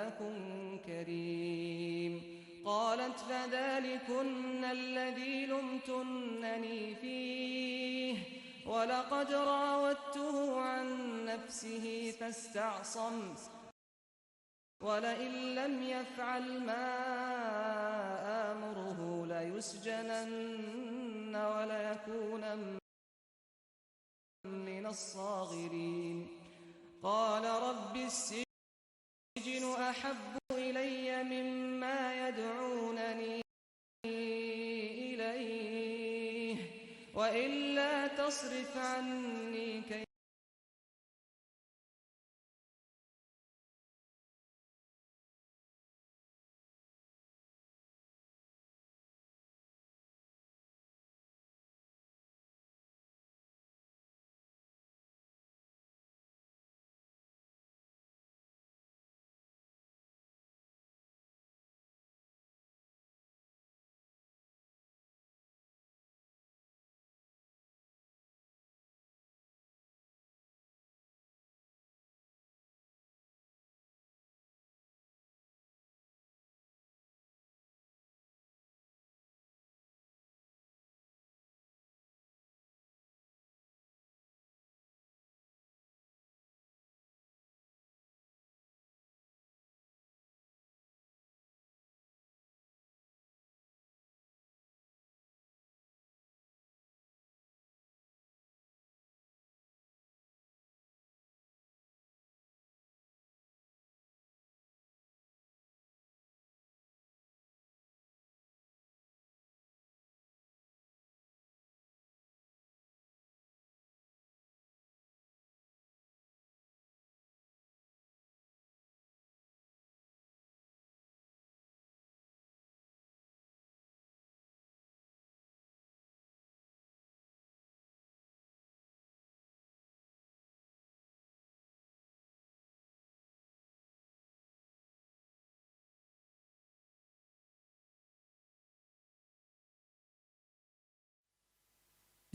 ملك كريم قالت فذلكن الذي لمتنني فيه ولقد راودته عن نفسه فاستعصم ولئن لم يفعل ما آمره ليسجنن وليكون من الصاغرين قال رب السجن أحب إلي مما يدعونني إليه وإلا تصرف عني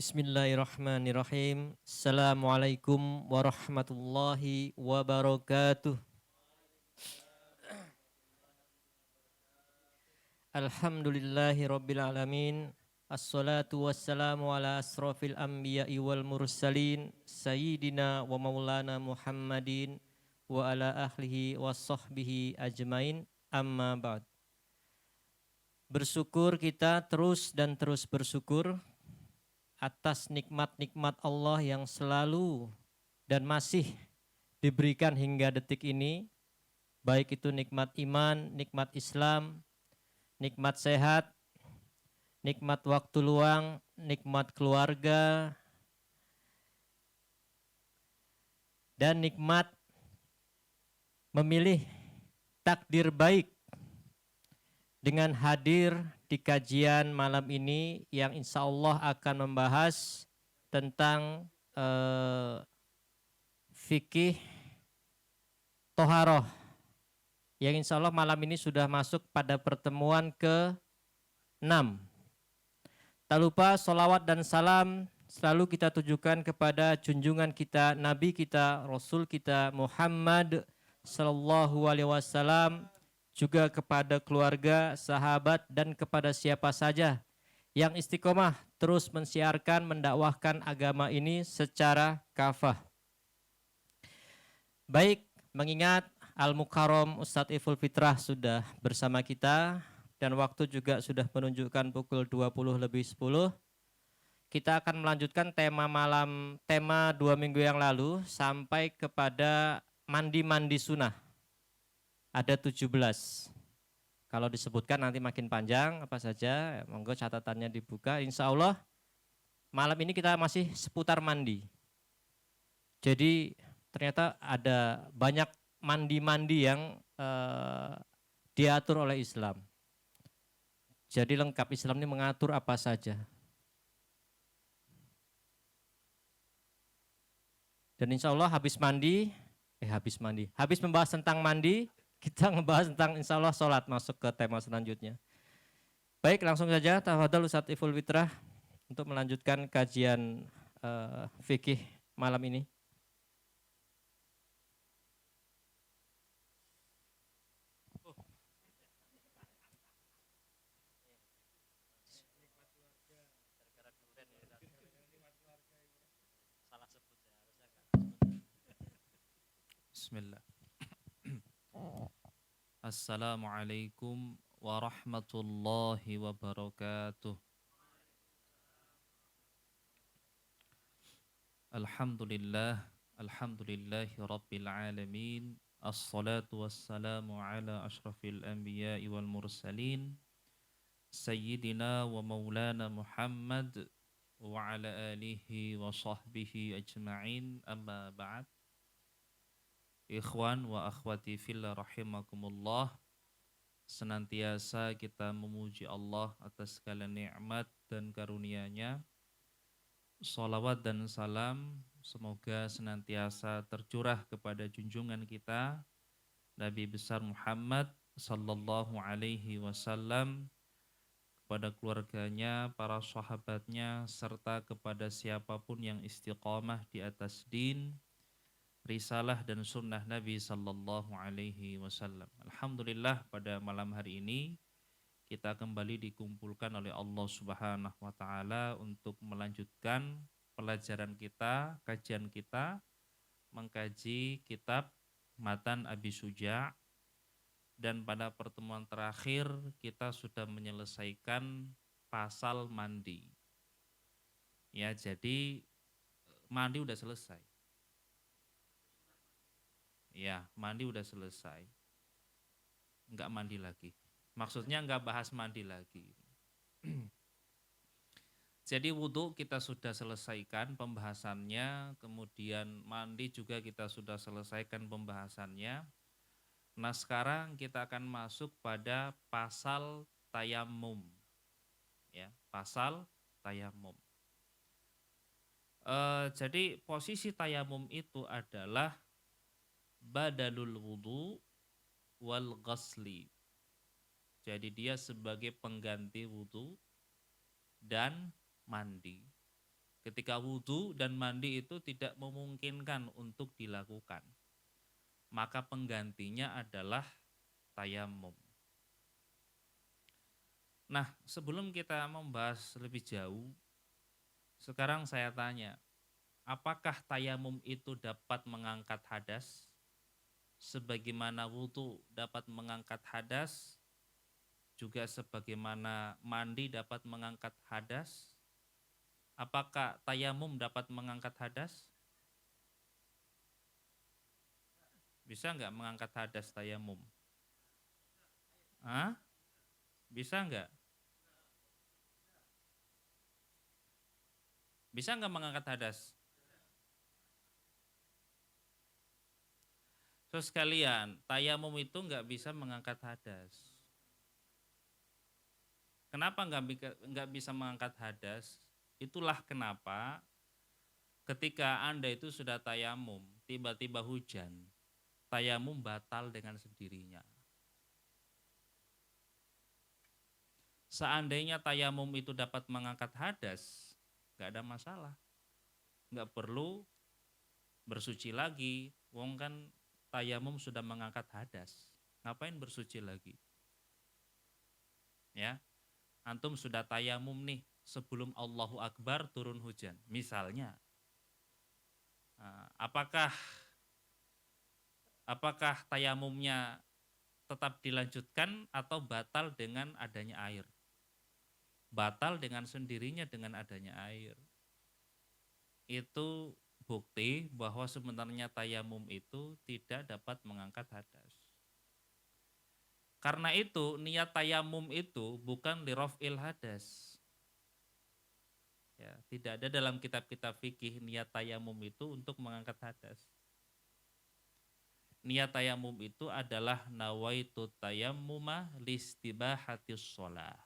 Bismillahirrahmanirrahim. Assalamualaikum warahmatullahi wabarakatuh. Alhamdulillahi rabbil alamin. Assalatu wassalamu ala asrafil anbiya'i wal mursalin sayyidina wa maulana Muhammadin wa ala ahlihi wa sahbihi ajmain, amma ba'd. Bersyukur kita terus dan terus bersyukur atas nikmat-nikmat Allah yang selalu dan masih diberikan hingga detik ini, baik itu nikmat iman, nikmat Islam, nikmat sehat, nikmat waktu luang, nikmat keluarga, dan nikmat memilih takdir baik dengan hadir di kajian malam ini yang insya Allah akan membahas tentang fikih toharoh, yang insya Allah malam ini sudah masuk pada pertemuan ke-6. Tak lupa sholawat dan salam selalu kita tujukan kepada junjungan kita, Nabi kita, Rasul kita Muhammad Sallallahu Alaihi Wasallam, juga kepada keluarga, sahabat, dan kepada siapa saja yang istiqomah terus mensiarkan, mendakwahkan agama ini secara kafah. Baik, mengingat Al-Mukarram Ustadz Iful Fitrah sudah bersama kita dan waktu juga sudah menunjukkan pukul 20:10, kita akan melanjutkan tema 2 minggu yang lalu sampai kepada mandi-mandi sunnah. Ada 17. Kalau disebutkan nanti makin panjang apa saja, monggo catatannya dibuka. Insya Allah malam ini kita masih seputar mandi. Jadi ternyata ada banyak mandi-mandi yang diatur oleh Islam. Jadi lengkap, Islam ini mengatur apa saja. Dan insya Allah habis membahas tentang mandi, kita ngebahas tentang insya Allah sholat, masuk ke tema selanjutnya. Baik, langsung saja tafadhol Ustadz Iful Fitrah untuk melanjutkan kajian fikih malam ini. Bismillah. Assalamualaikum warahmatullahi wabarakatuh. Alhamdulillah, alhamdulillahi rabbil alamin. Assalatu wassalamu ala ashrafil anbiya'i wal mursalin. Sayyidina wa maulana Muhammad wa ala alihi wa sahbihi ajma'in, amma ba'd. Ikhwan wa akhwati fillah rahimakumullah, senantiasa kita memuji Allah atas segala nikmat dan karunia-Nya. Salawat dan salam semoga senantiasa tercurah kepada junjungan kita Nabi besar Muhammad sallallahu alaihi wasallam, kepada keluarganya, para sahabatnya, serta kepada siapapun yang istiqamah di atas din, risalah dan sunnah Nabi sallallahu alaihi wasallam. Alhamdulillah, pada malam hari ini kita kembali dikumpulkan oleh Allah Subhanahu wa taala untuk melanjutkan pelajaran kita, kajian kita mengkaji kitab Matan Abi Suja', dan pada pertemuan terakhir kita sudah menyelesaikan pasal mandi. Ya, jadi mandi udah selesai. Ya, mandi udah selesai. Enggak mandi lagi. Maksudnya enggak bahas mandi lagi. Jadi wudhu kita sudah selesaikan pembahasannya, kemudian mandi juga kita sudah selesaikan pembahasannya. Nah, sekarang kita akan masuk pada pasal tayamum. Ya, pasal tayamum. Jadi posisi tayamum itu adalah badalul wudu wal ghasli. Jadi dia sebagai pengganti wudu dan mandi. Ketika wudu dan mandi itu tidak memungkinkan untuk dilakukan, maka penggantinya adalah tayamum. Nah, sebelum kita membahas lebih jauh, sekarang saya tanya, apakah tayamum itu dapat mengangkat hadas? Sebagaimana wudu dapat mengangkat hadas, juga sebagaimana mandi dapat mengangkat hadas. Apakah tayamum dapat mengangkat hadas? Bisa nggak mengangkat hadas tayamum? Hah? Bisa nggak? Bisa nggak mengangkat hadas? Terus sekalian, tayamum itu nggak bisa mengangkat hadas. Kenapa nggak bisa mengangkat hadas? Itulah kenapa ketika Anda itu sudah tayamum, tiba-tiba hujan, tayamum batal dengan sendirinya. Seandainya tayamum itu dapat mengangkat hadas, nggak ada masalah. Nggak perlu bersuci lagi, wong kan tayamum sudah mengangkat hadas. Ngapain bersuci lagi? Ya, antum sudah tayamum nih, sebelum Allahu Akbar turun hujan, misalnya. Apakah tayamumnya tetap dilanjutkan atau batal dengan adanya air? Batal dengan sendirinya dengan adanya air. Itu bukti bahwa sebenarnya tayamum itu tidak dapat mengangkat hadas. Karena itu niat tayamum itu bukan liraf'il hadas. Ya, tidak ada dalam kitab-kitab fikih niat tayamum itu untuk mengangkat hadas. Niat tayamum itu adalah nawaitu tayammuma listibahatis sholah.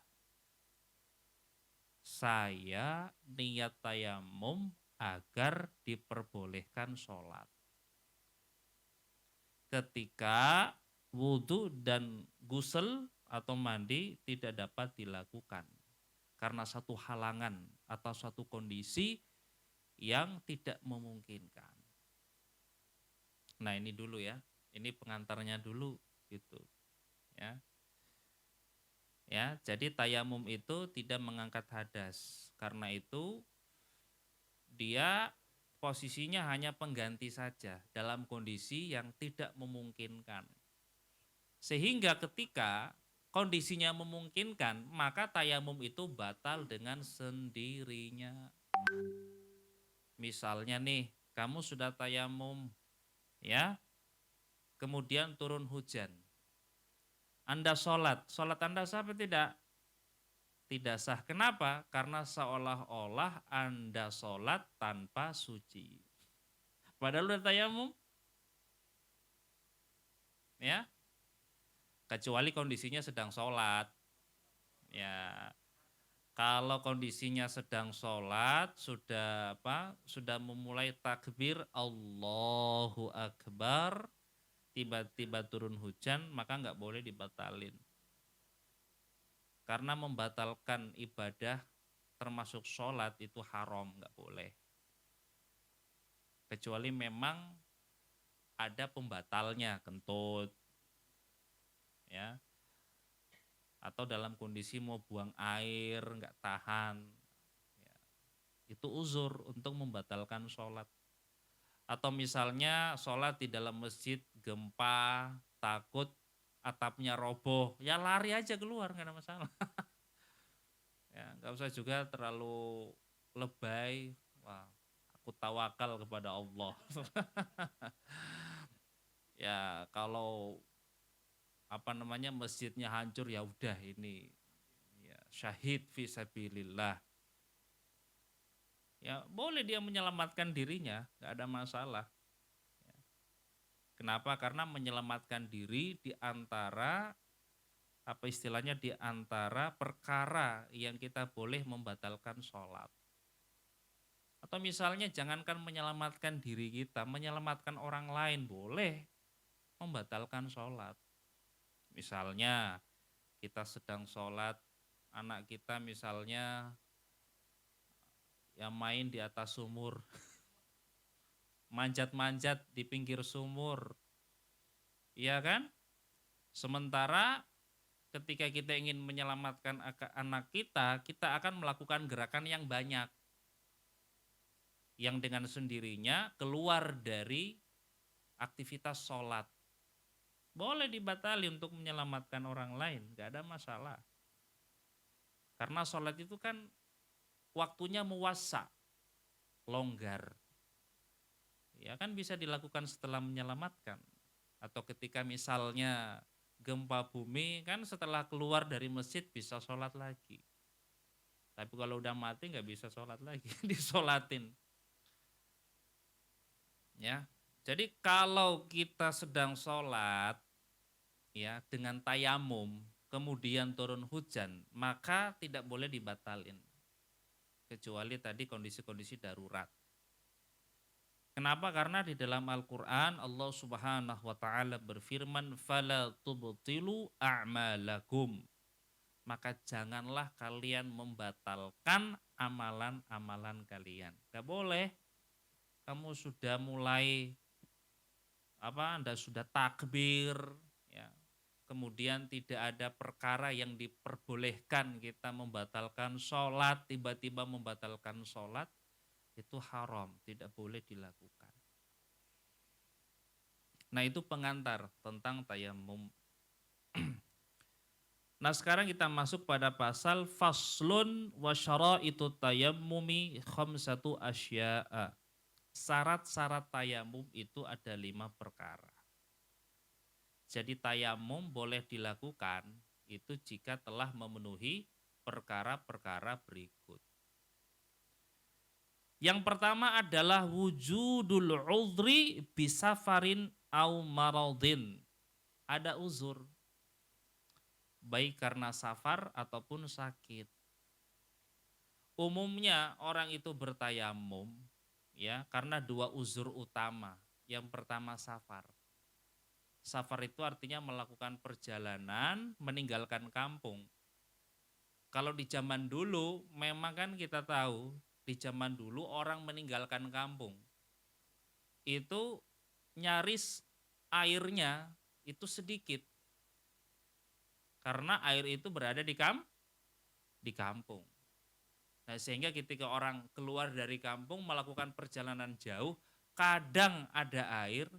Saya niat tayamum agar diperbolehkan sholat. Ketika wudhu dan gusel atau mandi tidak dapat dilakukan karena satu halangan atau suatu kondisi yang tidak memungkinkan. Nah, ini dulu ya, ini pengantarnya dulu gitu ya. Ya, jadi tayamum itu tidak mengangkat hadas. Karena itu dia posisinya hanya pengganti saja dalam kondisi yang tidak memungkinkan. Sehingga ketika kondisinya memungkinkan, maka tayamum itu batal dengan sendirinya. Misalnya nih, kamu sudah tayamum, ya, kemudian turun hujan. Anda sholat Anda sah atau tidak? Tidak sah. Kenapa? Karena seolah-olah Anda sholat tanpa suci. Padahal udah tayamum, ya, kecuali kondisinya sedang sholat. Ya, kalau kondisinya sedang sholat, sudah memulai takbir Allahu Akbar, tiba-tiba turun hujan, maka nggak boleh dibatalin. Karena membatalkan ibadah termasuk sholat itu haram, nggak boleh. Kecuali memang ada pembatalnya, kentut, ya, atau dalam kondisi mau buang air nggak tahan, ya, itu uzur untuk membatalkan sholat. Atau misalnya sholat di dalam masjid gempa, takut atapnya roboh, ya lari aja keluar, nggak ada masalah. Ya, nggak usah juga terlalu lebay. Wah, aku tawakal kepada Allah. Ya, kalau masjidnya hancur, ya udah ini, ya, syahid fi sabilillah. Ya, boleh dia menyelamatkan dirinya, nggak ada masalah. Ya. Kenapa? Karena menyelamatkan diri di antara di antara perkara yang kita boleh membatalkan sholat. Atau misalnya jangankan menyelamatkan diri kita, menyelamatkan orang lain boleh membatalkan sholat. Misalnya kita sedang sholat, anak kita misalnya yang main di atas sumur, manjat-manjat di pinggir sumur, iya kan? Sementara ketika kita ingin menyelamatkan anak kita, kita akan melakukan gerakan yang banyak, yang dengan sendirinya keluar dari aktivitas sholat. Boleh dibatali untuk menyelamatkan orang lain, gak ada masalah. Karena sholat itu kan waktunya muwassa, longgar. Ya kan bisa dilakukan setelah menyelamatkan. Atau ketika misalnya gempa bumi, kan setelah keluar dari masjid bisa sholat lagi. Tapi kalau udah mati nggak bisa sholat lagi, disolatin. Ya, jadi kalau kita sedang sholat, ya, dengan tayamum, kemudian turun hujan, maka tidak boleh dibatalin. Kecuali tadi kondisi-kondisi darurat. Kenapa? Karena di dalam Al-Quran Allah Subhanahu wa Ta'ala berfirman, "Fala tubtilu a'malakum." Maka janganlah kalian membatalkan amalan-amalan kalian. Gak boleh. Kamu sudah mulai Anda sudah takbir, ya. Kemudian tidak ada perkara yang diperbolehkan kita membatalkan sholat, tiba-tiba membatalkan sholat, itu haram, tidak boleh dilakukan. Nah, itu pengantar tentang tayamum. Nah, sekarang kita masuk pada pasal faslun wa syaraitu tayammumi khamsatu asya'a. Syarat-syarat tayamum itu ada 5 perkara. Jadi tayamum boleh dilakukan itu jika telah memenuhi perkara-perkara berikut. Yang pertama adalah wujudul udhri bisafarin au maradin. Ada uzur, baik karena safar ataupun sakit. Umumnya orang itu bertayamum, ya, karena 2 uzur utama. Yang pertama safar. Safar itu artinya melakukan perjalanan, meninggalkan kampung. Kalau di zaman dulu memang kan kita tahu, di zaman dulu orang meninggalkan kampung itu nyaris airnya itu sedikit. Karena air itu berada di kampung. Nah, sehingga ketika orang keluar dari kampung melakukan perjalanan jauh, kadang ada air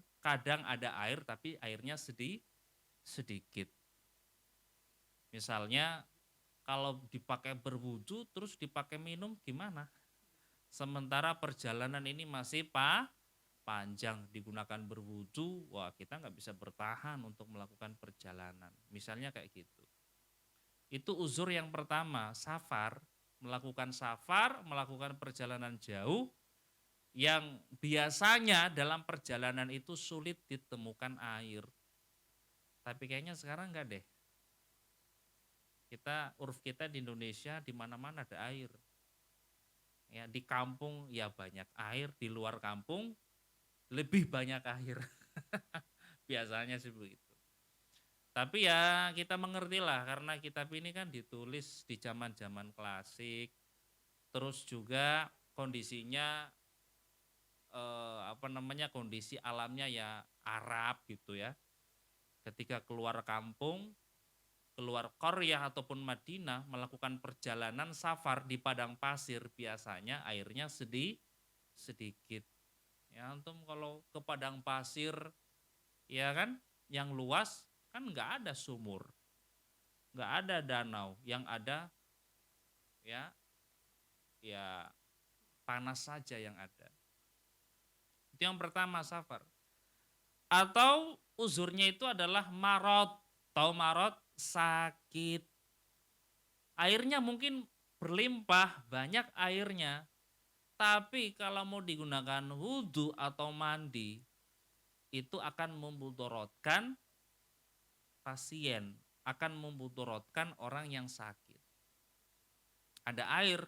tapi airnya sedikit. Misalnya kalau dipakai berwudu terus dipakai minum gimana? Sementara perjalanan ini masih panjang, digunakan berwudu, wah kita nggak bisa bertahan untuk melakukan perjalanan. Misalnya kayak gitu. Itu uzur yang pertama, melakukan perjalanan jauh yang biasanya dalam perjalanan itu sulit ditemukan air. Tapi kayaknya sekarang enggak deh. Uruf kita di Indonesia di mana-mana ada air. Ya, di kampung ya banyak air, di luar kampung lebih banyak air. Biasanya sih begitu. Tapi ya kita mengertilah karena kitab ini kan ditulis di zaman-zaman klasik. Terus juga kondisinya kondisi alamnya ya Arab gitu ya. Ketika keluar kampung, keluar Qaryah ataupun Madinah melakukan perjalanan safar di padang pasir biasanya airnya sedikit. Ya antum kalau ke padang pasir ya kan yang luas kan nggak ada sumur, nggak ada danau, yang ada ya panas saja yang ada. Itu yang pertama safar. Atau uzurnya itu adalah marot. Tahu marot? Sakit. Airnya mungkin berlimpah, banyak airnya. Tapi kalau mau digunakan wudhu atau mandi, itu akan memudorotkan pasien, akan memudorotkan orang yang sakit. Ada air,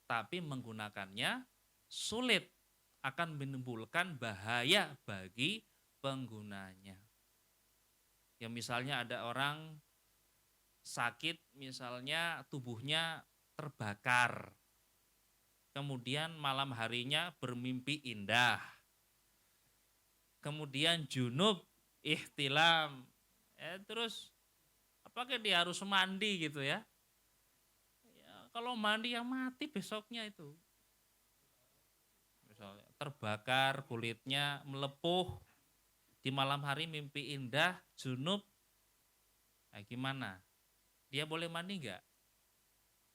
tapi menggunakannya sulit, akan menimbulkan bahaya bagi penggunanya. Ya misalnya ada orang sakit, misalnya tubuhnya terbakar, kemudian malam harinya bermimpi indah, kemudian junub, ihtilam, terus apakah dia harus mandi gitu ya? Kalau mandi yang mati besoknya itu. Misalnya terbakar, kulitnya melepuh, di malam hari mimpi indah, junub, nah gimana? Dia boleh mandi enggak?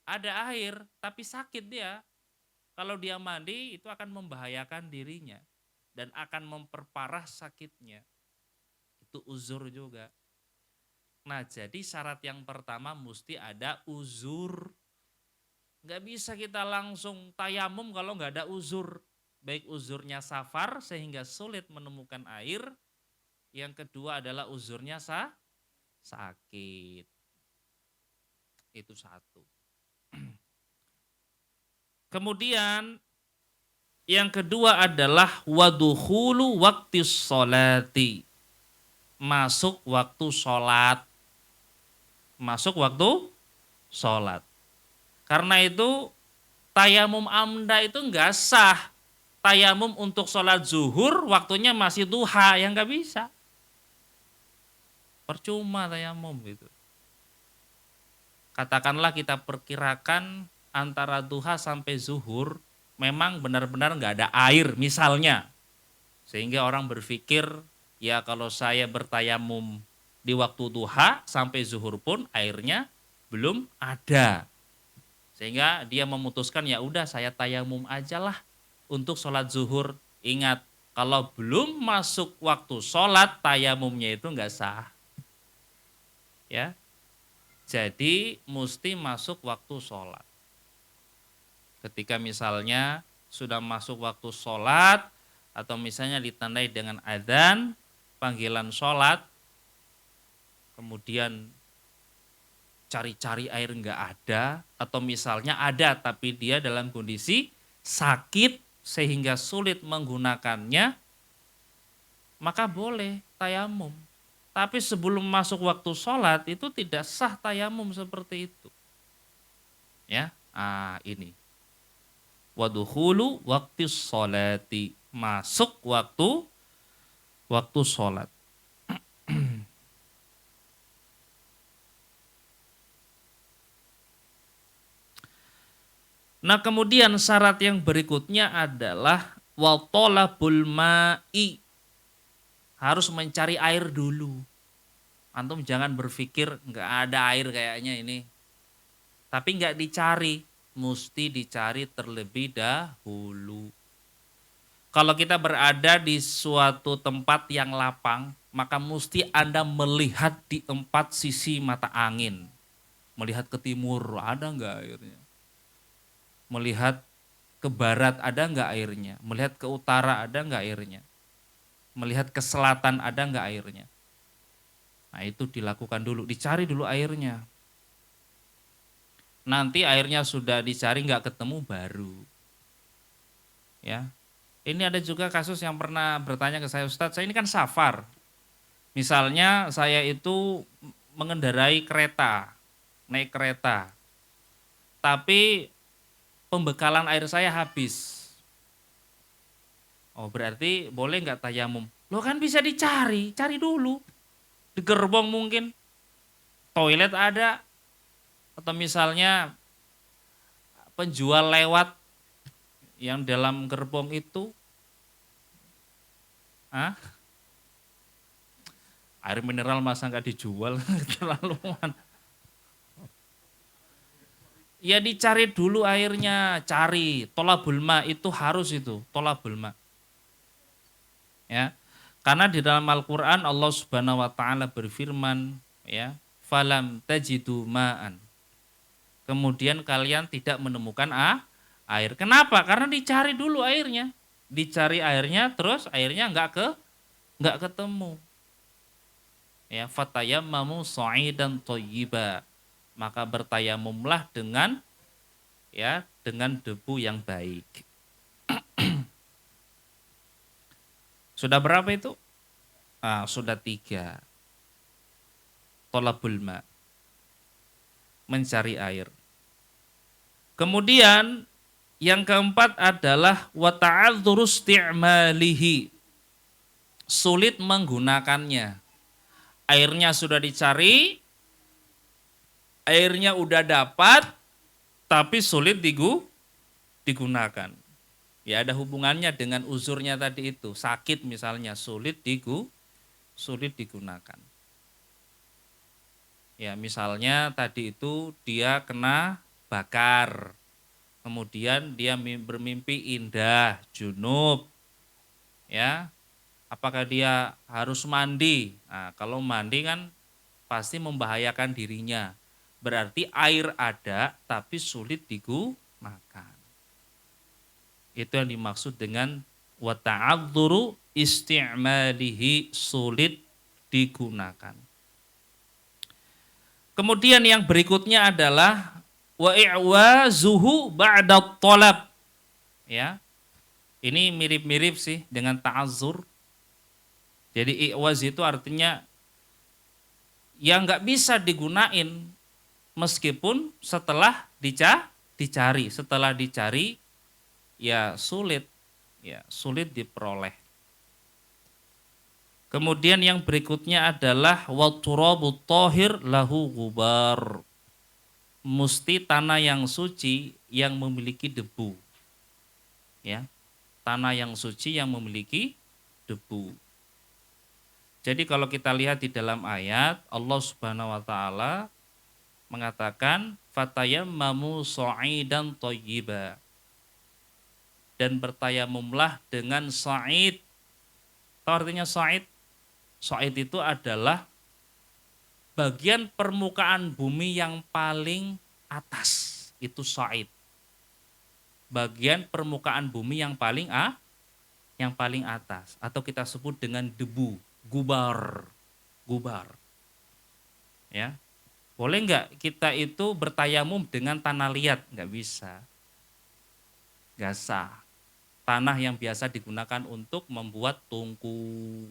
Ada air, tapi sakit dia. Kalau dia mandi itu akan membahayakan dirinya dan akan memperparah sakitnya. Itu uzur juga. Nah jadi syarat yang pertama mesti ada uzur. Nggak bisa kita langsung tayamum kalau nggak ada uzur. Baik uzurnya safar sehingga sulit menemukan air. Yang kedua adalah uzurnya sakit. Itu satu. Kemudian yang kedua adalah wadukhulu waktu sholati. Masuk waktu sholat. Masuk waktu sholat. Karena itu tayamum amda itu enggak sah. Tayamum untuk sholat zuhur waktunya masih duha, yang enggak bisa. Percuma tayamum gitu. Katakanlah kita perkirakan antara duha sampai zuhur memang benar-benar enggak ada air misalnya. Sehingga orang berpikir ya kalau saya bertayamum di waktu duha sampai zuhur pun airnya belum ada. Sehingga dia memutuskan ya udah saya tayamum aja lah untuk sholat zuhur. Ingat kalau belum masuk waktu sholat tayamumnya itu nggak sah. Ya, jadi mesti masuk waktu sholat. Ketika misalnya sudah masuk waktu sholat atau misalnya ditandai dengan adzan panggilan sholat, kemudian cari-cari air enggak ada, atau misalnya ada tapi dia dalam kondisi sakit sehingga sulit menggunakannya, maka boleh tayamum. Tapi sebelum masuk waktu sholat itu tidak sah tayamum seperti itu. Ya, ini. Wadukhulu waktu sholati. Masuk waktu sholat. Nah, kemudian syarat yang berikutnya adalah wa talabul ma'i. Harus mencari air dulu. Antum jangan berpikir nggak ada air kayaknya ini. Tapi nggak dicari, mesti dicari terlebih dahulu. Kalau kita berada di suatu tempat yang lapang, maka mesti Anda melihat di empat sisi mata angin. Melihat ke timur, ada nggak airnya? Melihat ke barat, ada nggak airnya? Melihat ke utara, ada nggak airnya? Melihat ke selatan, ada nggak airnya? Nah, itu dilakukan dulu, dicari dulu airnya. Nanti airnya sudah dicari nggak ketemu baru. Ya. Ini ada juga kasus yang pernah bertanya ke saya, Ustadz, saya ini kan safar. Misalnya saya itu mengendarai kereta, naik kereta. Tapi pembekalan air saya habis. Oh, berarti boleh nggak tayamum? Loh, kan bisa dicari, cari dulu. Di gerbong mungkin, toilet ada, atau misalnya penjual lewat yang dalam gerbong itu, air mineral masa nggak dijual, terlaluan. Ya dicari dulu airnya, cari. Tolabul ma itu harus itu, tolabul ma. Ya. Karena di dalam Al-Qur'an Allah Subhanahu wa taala berfirman, ya, falam tajidu ma'an. Kemudian kalian tidak menemukan air. Kenapa? Karena dicari dulu airnya. Dicari airnya terus airnya nggak ketemu. Ya, fatayammamu sha'idan thayyiba. Maka bertayamumlah dengan debu yang baik. Sudah berapa itu? Sudah 3. Tolabul ma. Mencari air. Kemudian yang keempat adalah wa ta'adzuru isti'malihi. Sulit menggunakannya. Airnya sudah dicari, airnya udah dapat, tapi sulit digunakan. Ya, ada hubungannya dengan uzurnya tadi itu. Sakit misalnya, sulit digunakan. Ya, misalnya tadi itu dia kena bakar. Kemudian dia bermimpi indah, junub. Ya. Apakah dia harus mandi? Nah, kalau mandi kan pasti membahayakan dirinya. Berarti air ada tapi sulit digunakan. Itu yang dimaksud dengan wa ta'adzuru isti'malihi, sulit digunakan. Kemudian yang berikutnya adalah wa i'wazuhu ba'da thalab. Ya. Ini mirip-mirip sih dengan ta'azzur. Jadi i'waz itu artinya yang nggak bisa digunain meskipun setelah dicari, ya sulit diperoleh. Kemudian yang berikutnya adalah wa turabut thahir lahu gubar. Mesti tanah yang suci yang memiliki debu. Ya. Tanah yang suci yang memiliki debu. Jadi kalau kita lihat di dalam ayat, Allah Subhanahu wa taala mengatakan fatayammamu sha'idan thayyiba. Dan bertayamumlah dengan sa'id. Tahu artinya sa'id? Sa'id itu adalah bagian permukaan bumi yang paling atas. Itu sa'id. Bagian permukaan bumi yang paling atas, atau kita sebut dengan debu. Gubar. Ya. Boleh nggak kita itu bertayamum dengan tanah liat? Nggak bisa. Nggak sah. Tanah yang biasa digunakan untuk membuat tungku.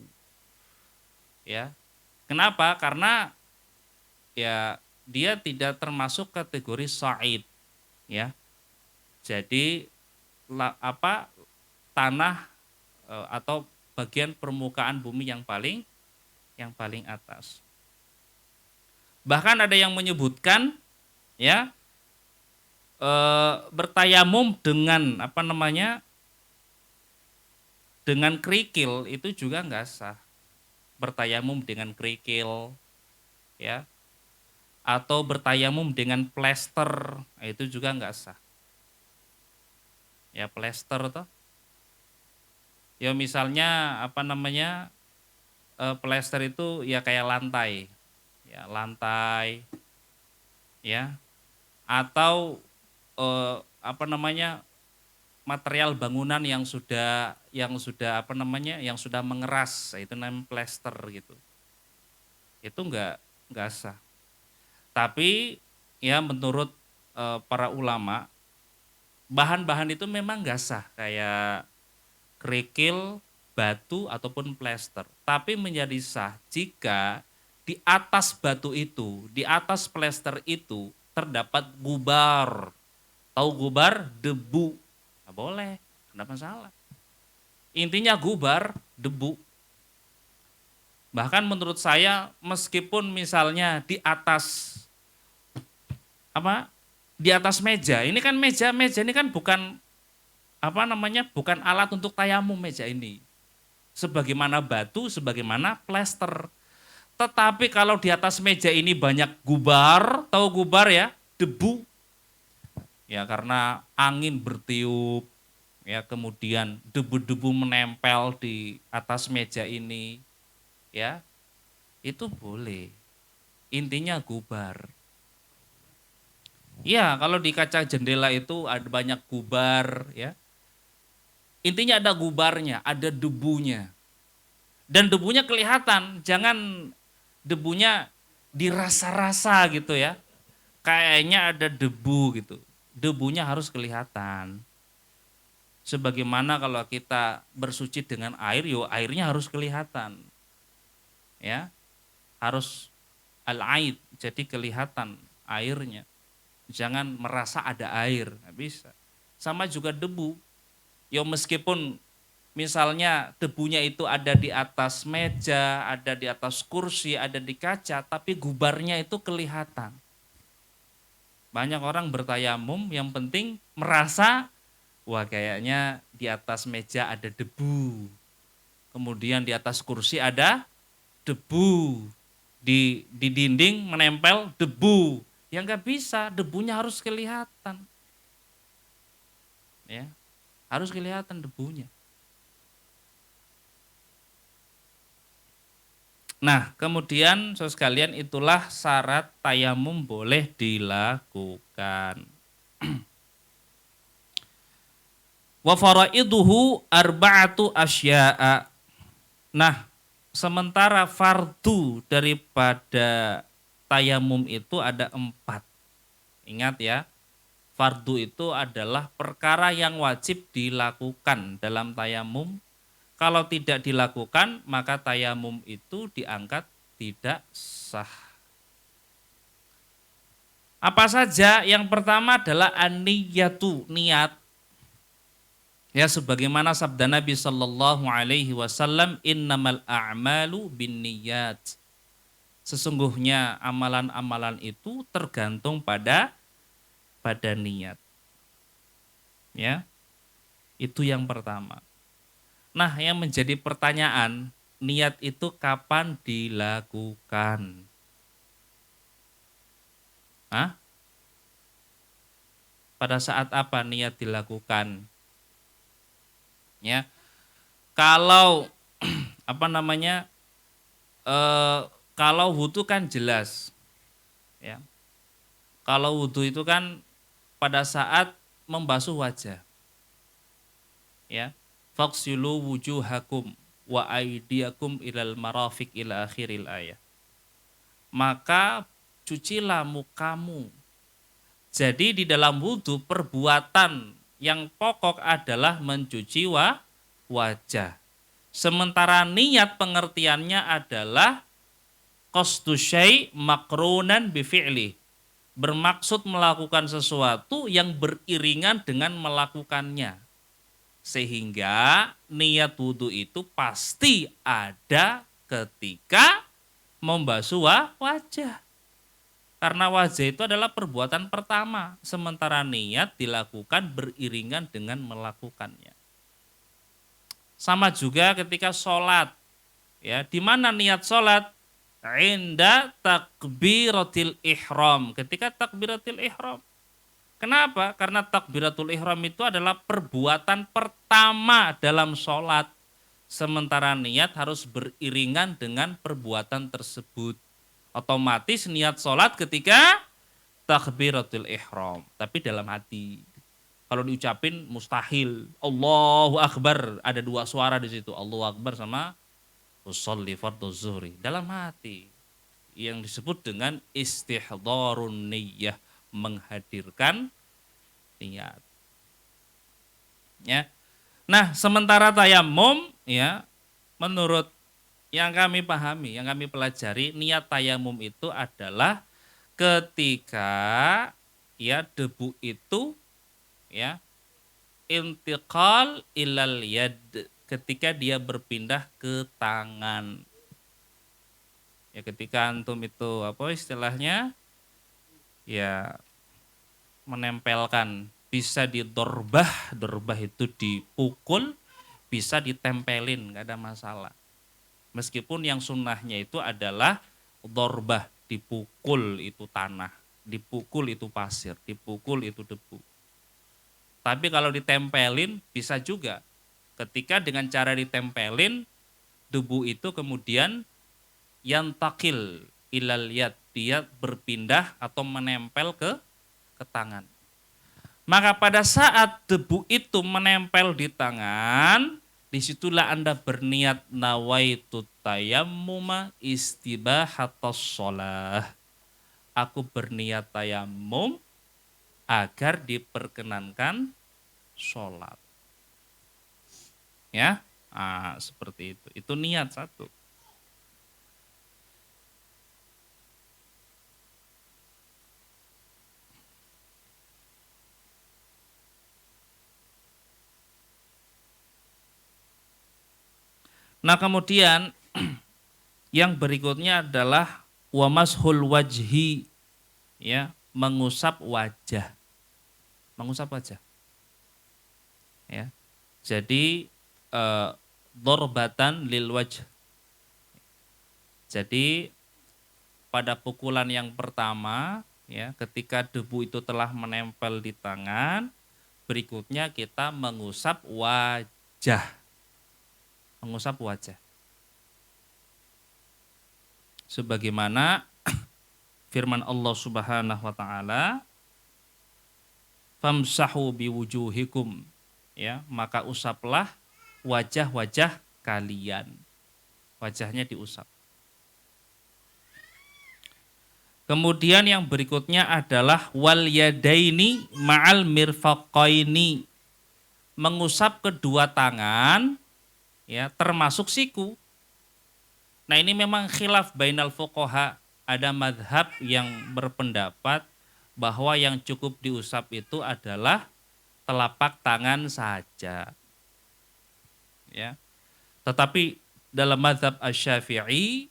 Ya. Kenapa? Karena ya dia tidak termasuk kategori sa'id. Ya. Jadi tanah atau bagian permukaan bumi yang paling atas. Bahkan ada yang menyebutkan ya bertayamum dengan dengan kerikil itu juga nggak sah. Bertayamum dengan kerikil, ya, atau bertayamum dengan plester, itu juga nggak sah. Ya, plester toh. Ya misalnya plester itu ya kayak lantai, ya, atau material bangunan yang sudah mengeras, itu namanya plester gitu. Itu enggak sah. Tapi ya menurut para ulama, bahan-bahan itu memang enggak sah, kayak kerikil, batu ataupun plester. Tapi menjadi sah jika di atas batu itu, di atas plester itu terdapat gubar. Tahu gubar? Debu. Nggak boleh, tidak masalah. Intinya gubar, debu. Bahkan menurut saya meskipun misalnya di atas meja, ini kan meja ini kan bukan bukan alat untuk tayamum meja ini. Sebagaimana batu, sebagaimana plester. Tetapi kalau di atas meja ini banyak gubar, tahu gubar ya? Debu. Ya karena angin bertiup, ya kemudian debu-debu menempel di atas meja ini, ya itu boleh. Intinya gubar. Ya kalau di kaca jendela itu ada banyak gubar, ya. Intinya ada gubarnya, ada debunya. Dan debunya kelihatan, jangan debunya dirasa-rasa gitu ya. Kayaknya ada debu gitu. Debunya harus kelihatan. Sebagaimana kalau kita bersuci dengan air, airnya harus kelihatan. Ya. Harus al-aid, jadi kelihatan airnya. Jangan merasa ada air, nggak bisa. Sama juga debu. Meskipun misalnya debunya itu ada di atas meja, ada di atas kursi, ada di kaca, tapi gubarnya itu kelihatan. Banyak orang bertayamum yang penting merasa, wah kayaknya di atas meja ada debu. Kemudian di atas kursi ada debu. Di dinding menempel debu. Ya nggak bisa, debunya harus kelihatan. Ya, harus kelihatan debunya. Nah, kemudian saudara sekalian itulah syarat tayamum boleh dilakukan. Wa faraiduhu arba'atu asya'a. Nah, sementara fardu daripada tayamum itu ada 4. Ingat ya, fardu itu adalah perkara yang wajib dilakukan dalam tayamum. Kalau tidak dilakukan, maka tayamum itu dianggap tidak sah. Apa saja? Yang pertama adalah an-niyatu, niat. Ya sebagaimana sabda Nabi sallallahu alaihi wasallam, innamal a'malu binniyat. Sesungguhnya amalan-amalan itu tergantung pada niat. Ya. Itu yang pertama. Nah, yang menjadi pertanyaan, niat itu kapan dilakukan? Hah? Pada saat apa niat dilakukan? Ya. Kalau kalau wudu kan jelas. Ya. Kalau wudu itu kan pada saat membasuh wajah. Ya. Faghsilu wujuhakum wa aydiyakum ilal marafiq ila akhiril ayat. Maka cucilah mukamu. Jadi di dalam wudu perbuatan yang pokok adalah mencuci wajah. Sementara niat pengertiannya adalah qasdu syai' makrunan bi fi'li. Bermaksud melakukan sesuatu yang beriringan dengan melakukannya. Sehingga niat wudu itu pasti ada ketika membasuh wajah. Karena wajah itu adalah perbuatan pertama, sementara niat dilakukan beriringan dengan melakukannya. Sama juga ketika sholat, ya, di mana niat sholat? Inda takbiratil ihram, ketika takbiratil ihram. Kenapa? Karena takbiratul ihram itu adalah perbuatan pertama dalam sholat. Sementara niat harus beriringan dengan perbuatan tersebut. Otomatis niat sholat ketika takbiratul ihram, tapi dalam hati. Kalau diucapin mustahil. Allahu Akbar, ada dua suara di situ. Allahu Akbar sama usolli fardhu zuhri, dalam hati. Yang disebut dengan istihdharun niyyah, menghadirkan niat. Ya. Nah, sementara tayamum, ya, menurut yang kami pahami, yang kami pelajari, niat tayamum itu adalah ketika ya debu itu ya intiqal ilal yad, ketika dia berpindah ke tangan. Ya ketika antum itu apa istilahnya? Ya menempelkan, bisa didorbah, dorbah itu dipukul, bisa ditempelin, nggak ada masalah. Meskipun yang sunnahnya itu adalah dorbah, dipukul itu tanah, dipukul itu pasir, dipukul itu debu. Tapi kalau ditempelin bisa juga. Ketika dengan cara ditempelin, debu itu kemudian yantakil ilal yad, dia berpindah atau menempel ke tangan. Maka pada saat debu itu menempel di tangan, disitulah Anda berniat nawaitu tayammuma istibahatas sholah. Aku berniat tayammum agar diperkenankan sholat. Ya, seperti itu. Itu niat satu. Nah kemudian yang berikutnya adalah wamashul wajhi, ya, mengusap wajah. Mengusap wajah. Ya. Jadi dorbatan lil wajh. Jadi pada pukulan yang pertama, ya, ketika debu itu telah menempel di tangan, berikutnya kita mengusap wajah. Mengusap wajah. Sebagaimana firman Allah Subhanahu wa taala, famsahu biwujuhikum, ya, maka usaplah wajah-wajah kalian. Wajahnya diusap. Kemudian yang berikutnya adalah wal yadaini ma'al mirfaqaini, mengusap kedua tangan, ya, termasuk siku. Nah ini memang khilaf bainal fuqaha. Ada madhab yang berpendapat bahwa yang cukup diusap itu adalah telapak tangan saja. Ya. Tetapi dalam madhab Asy-Syafi'i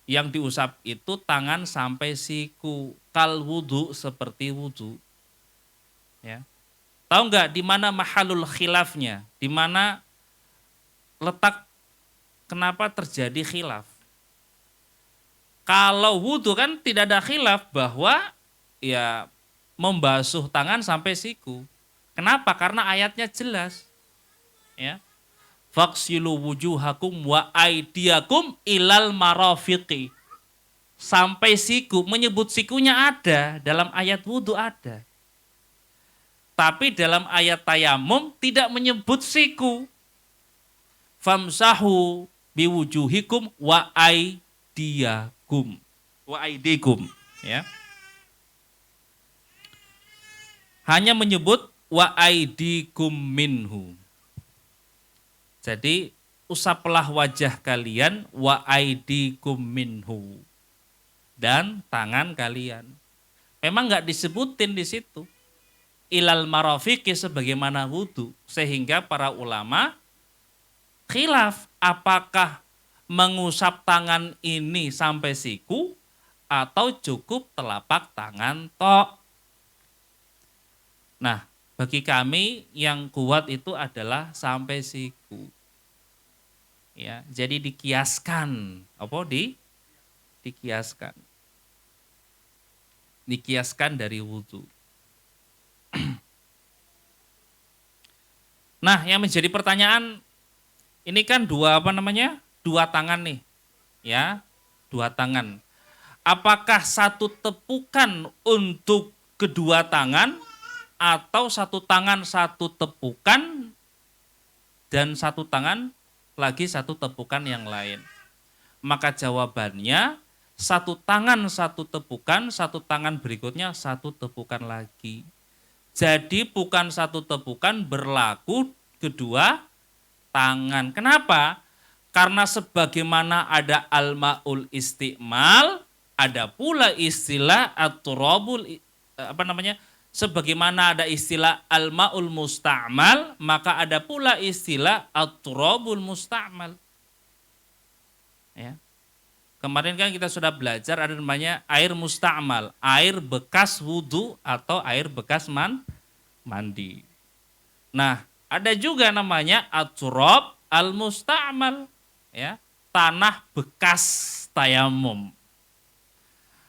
yang diusap itu tangan sampai siku, kal wudu, seperti wudu. Ya. Tahu nggak di mana mahalul khilafnya? Di mana letak kenapa terjadi khilaf? Kalau wudu kan tidak ada khilaf bahwa ya membasuh tangan sampai siku. Kenapa? Karena ayatnya jelas. Ya. Faksilu wujuhakum wa aidiakum ilal marafiqi. Sampai siku, menyebut sikunya ada, dalam ayat wudu ada. Tapi dalam ayat tayamum tidak menyebut siku. Famsahu biwujuhikum wa aidiakum. Wa aidikum, ya. Hanya menyebut wa aidikum minhu. Jadi usaplah wajah kalian wa aidikum minhu, dan tangan kalian. Memang nggak disebutin di situ ilal marafiqi sebagaimana wudu, sehingga para ulama khilaf apakah mengusap tangan ini sampai siku atau cukup telapak tangan tok. Nah, bagi kami yang kuat itu adalah sampai siku. Ya, jadi dikiaskan. Apa dikiaskan. Dikiaskan dari wudhu. Nah, yang menjadi pertanyaan, ini kan dua tangan nih, ya, dua tangan. Apakah satu tepukan untuk kedua tangan atau satu tangan satu tepukan dan satu tangan lagi satu tepukan yang lain? Maka jawabannya satu tangan satu tepukan, satu tangan berikutnya satu tepukan lagi. Jadi bukan satu tepukan berlaku kedua tangan. Kenapa? Karena sebagaimana ada al-ma'ul isti'mal, ada pula istilah at-turabul sebagaimana ada istilah al-ma'ul musta'mal, maka ada pula istilah at-turabul musta'mal. Ya. Kemarin kan kita sudah belajar ada namanya air musta'mal, air bekas wudhu atau air bekas mandi. Nah, ada juga namanya at-turab al-musta'mal, ya, tanah bekas tayamum.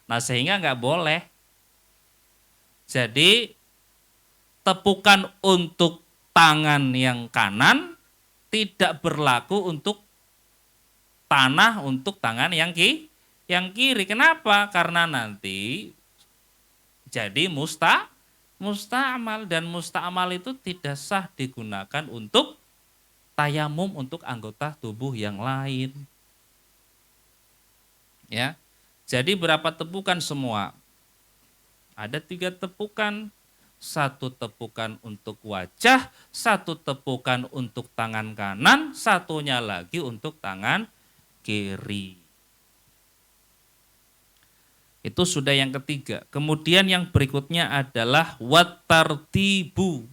Nah, sehingga nggak boleh. Jadi tepukan untuk tangan yang kanan tidak berlaku untuk tanah untuk tangan yang kiri. Kenapa? Karena nanti jadi musta'mal, dan musta'mal itu tidak sah digunakan untuk tayamum untuk anggota tubuh yang lain. Ya. Jadi berapa tepukan semua? Ada 3 tepukan. 1 tepukan untuk wajah, 1 tepukan untuk tangan kanan, satunya lagi untuk tangan kiri. Itu sudah yang ketiga. Kemudian yang berikutnya adalah wat-tartibu.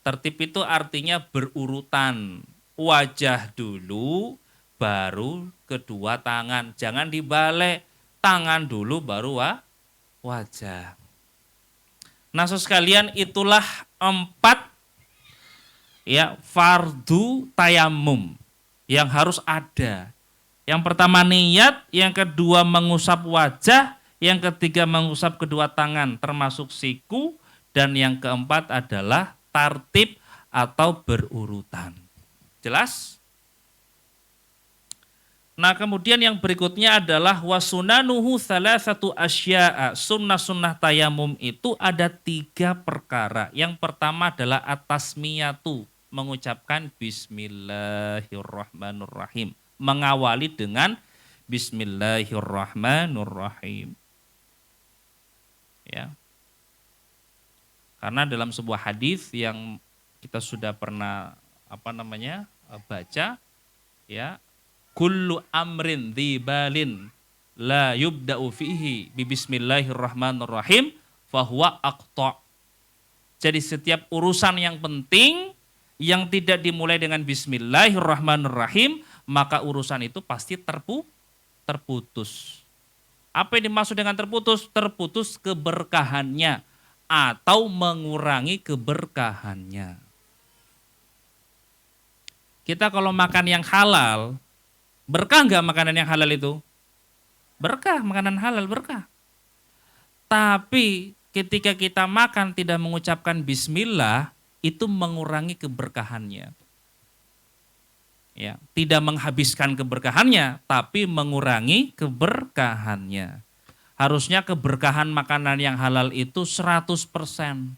Tertib itu artinya berurutan. Wajah dulu, baru kedua tangan. Jangan dibalik, tangan dulu baru wajah. Nah, sekalian, itulah 4 ya fardu tayamum yang harus ada. Yang pertama niat, yang kedua mengusap wajah, yang ketiga mengusap kedua tangan termasuk siku, dan yang keempat adalah tartib atau berurutan. Jelas? Nah, kemudian yang berikutnya adalah wasunanuhu salasatu asya'a. Sunnah-sunnah tayamum itu ada 3 perkara. Yang pertama adalah at-tasmiyatu, mengucapkan bismillahirrahmanirrahim. Mengawali dengan bismillahirrahmanirrahim. Ya. Karena dalam sebuah hadis yang kita sudah pernah baca, ya, kullu amrin dzibalin la yubda'u fihi bi bismillahirrahmanirrahim fahuwa aqta'. Jadi setiap urusan yang penting yang tidak dimulai dengan bismillahirrahmanirrahim, maka urusan itu pasti terputus. Apa yang dimaksud dengan terputus? Terputus keberkahannya atau mengurangi keberkahannya. Kita kalau makan yang halal, berkah nggak makanan yang halal itu? Berkah, makanan halal berkah. Tapi ketika kita makan tidak mengucapkan bismillah, itu mengurangi keberkahannya. Ya, tidak menghabiskan keberkahannya, tapi mengurangi keberkahannya. Harusnya keberkahan makanan yang halal itu 100%.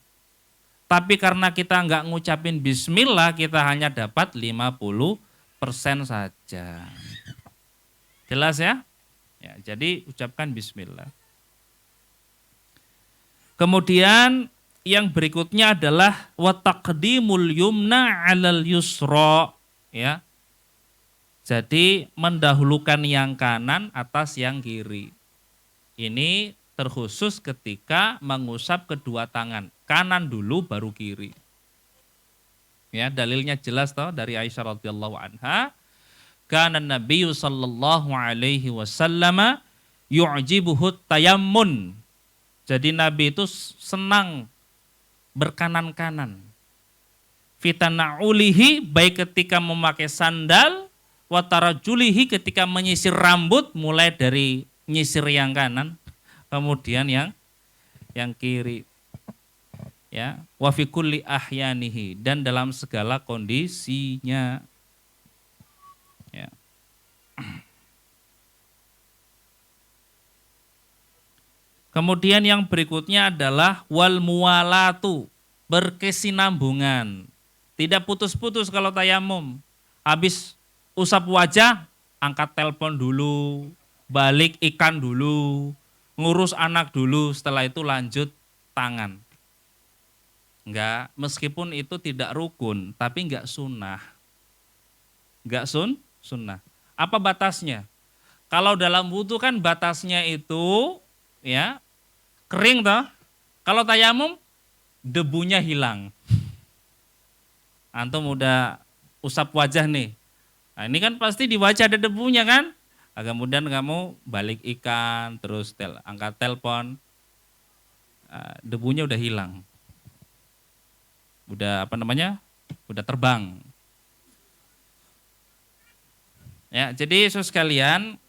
Tapi karena kita nggak ngucapin bismillah, kita hanya dapat 50% saja. Jelas ya? Ya, jadi ucapkan bismillah. Kemudian yang berikutnya adalah wa taqdimul yumna 'alal yusra, ya. Jadi mendahulukan yang kanan atas yang kiri. Ini terkhusus ketika mengusap kedua tangan. Kanan dulu baru kiri. Ya, dalilnya jelas toh dari Aisyah radhiyallahu anha. Kana Nabi sallallahu alaihi wasallam yu'jibuhut tayammun. Jadi Nabi itu senang berkanan-kanan. Fitana'ulihi, baik ketika memakai sandal, watarajulihi ketika menyisir rambut, mulai dari nyisir yang kanan, kemudian yang kiri. Ya, wa fi kulli ahyanihi, dan dalam segala kondisinya. Ya. Kemudian yang berikutnya adalah wal muwalatu, berkesinambungan. Tidak putus-putus kalau tayamum. Habis usap wajah, angkat telepon dulu, balik ikan dulu, ngurus anak dulu, setelah itu lanjut tangan. Enggak, meskipun itu tidak rukun, tapi enggak sunnah. Enggak sunnah. Apa batasnya? Kalau dalam wudhu kan batasnya itu ya kering toh. Kalau tayamum debunya hilang. Antum udah usap wajah nih. Nah, ini kan pasti di wajah ada debunya kan? Nah, kemudian kamu balik ikan, terus angkat telepon, debunya udah hilang. Udah udah terbang. Ya, jadi Yesus sekalian,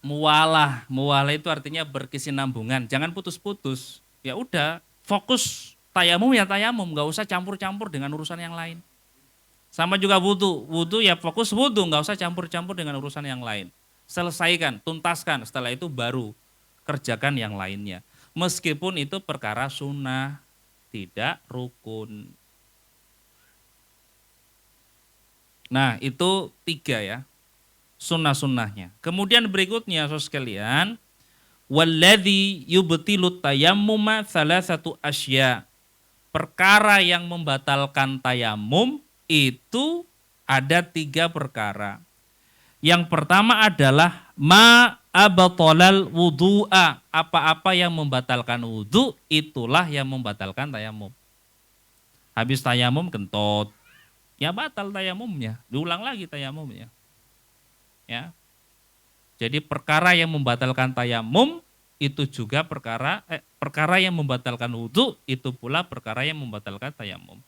muwalah itu artinya berkesinambungan, jangan putus-putus. Ya udah, fokus tayamum ya tayamum, nggak usah campur-campur dengan urusan yang lain. Sama juga wudhu ya fokus wudhu, nggak usah campur-campur dengan urusan yang lain. Selesaikan, tuntaskan, setelah itu baru kerjakan yang lainnya. Meskipun itu perkara sunnah, tidak rukun. Nah itu 3 ya, sunnah-sunnahnya. Kemudian berikutnya saudara sekalian, walladzi yubtilut tayammuma salasatu asya. Perkara yang membatalkan tayamum itu ada 3 perkara. Yang pertama adalah ma abtalal wudu'a, apa-apa yang membatalkan wudu itulah yang membatalkan tayamum. Habis tayamum kentut, ya batal tayamumnya, diulang lagi tayamumnya. Ya. Jadi perkara yang membatalkan tayamum itu juga perkara yang membatalkan wudu itu pula perkara yang membatalkan tayamum.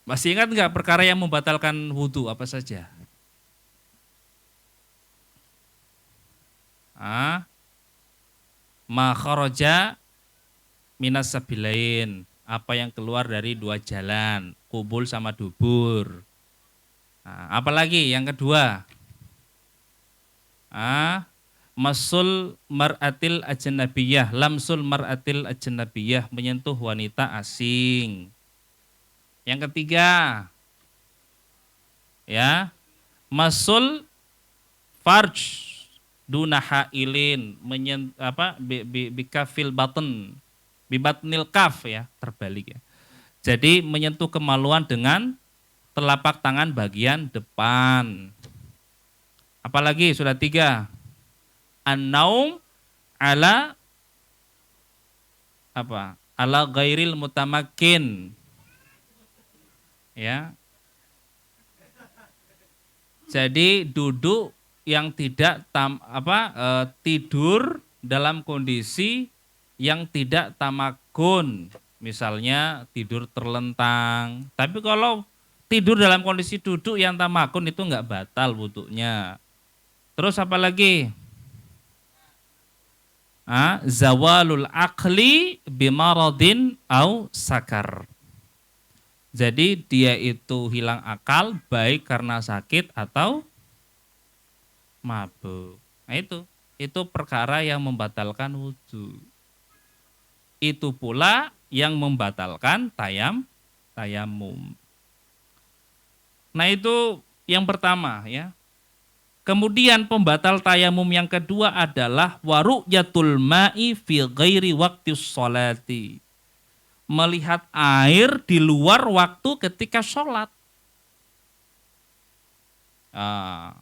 Masih ingat enggak perkara yang membatalkan wudu apa saja? Ma kharaja minas sabilain, apa yang keluar dari 2 jalan, kubul sama dubur. Nah, apalagi yang kedua? Masul mar'atil ajnabiyah, lamsul mar'atil ajnabiyah, menyentuh wanita asing. Yang ketiga, ya, masul farj dunaha ilin, bikafil baten, bibatnil kaf ya, terbalik ya. Jadi menyentuh kemaluan dengan telapak tangan bagian depan. Apalagi sudah 3. An-naum ala ghairil mutamakin. Ya. Jadi duduk yang tidak tidur dalam kondisi yang tidak tamakun. Misalnya tidur terlentang. Tapi kalau tidur dalam kondisi duduk yang tamakun itu enggak batal wudunya. Terus apa lagi? Zawalul aqli bimaradin au sakar. Jadi dia itu hilang akal baik karena sakit atau mabuk. Nah itu perkara yang membatalkan wudu. Itu pula yang membatalkan tayamum. Nah itu yang pertama ya. Kemudian pembatal tayamum yang kedua adalah waru'yatul ma'i fi ghairi waqtis sholati. Melihat air di luar waktu ketika sholat.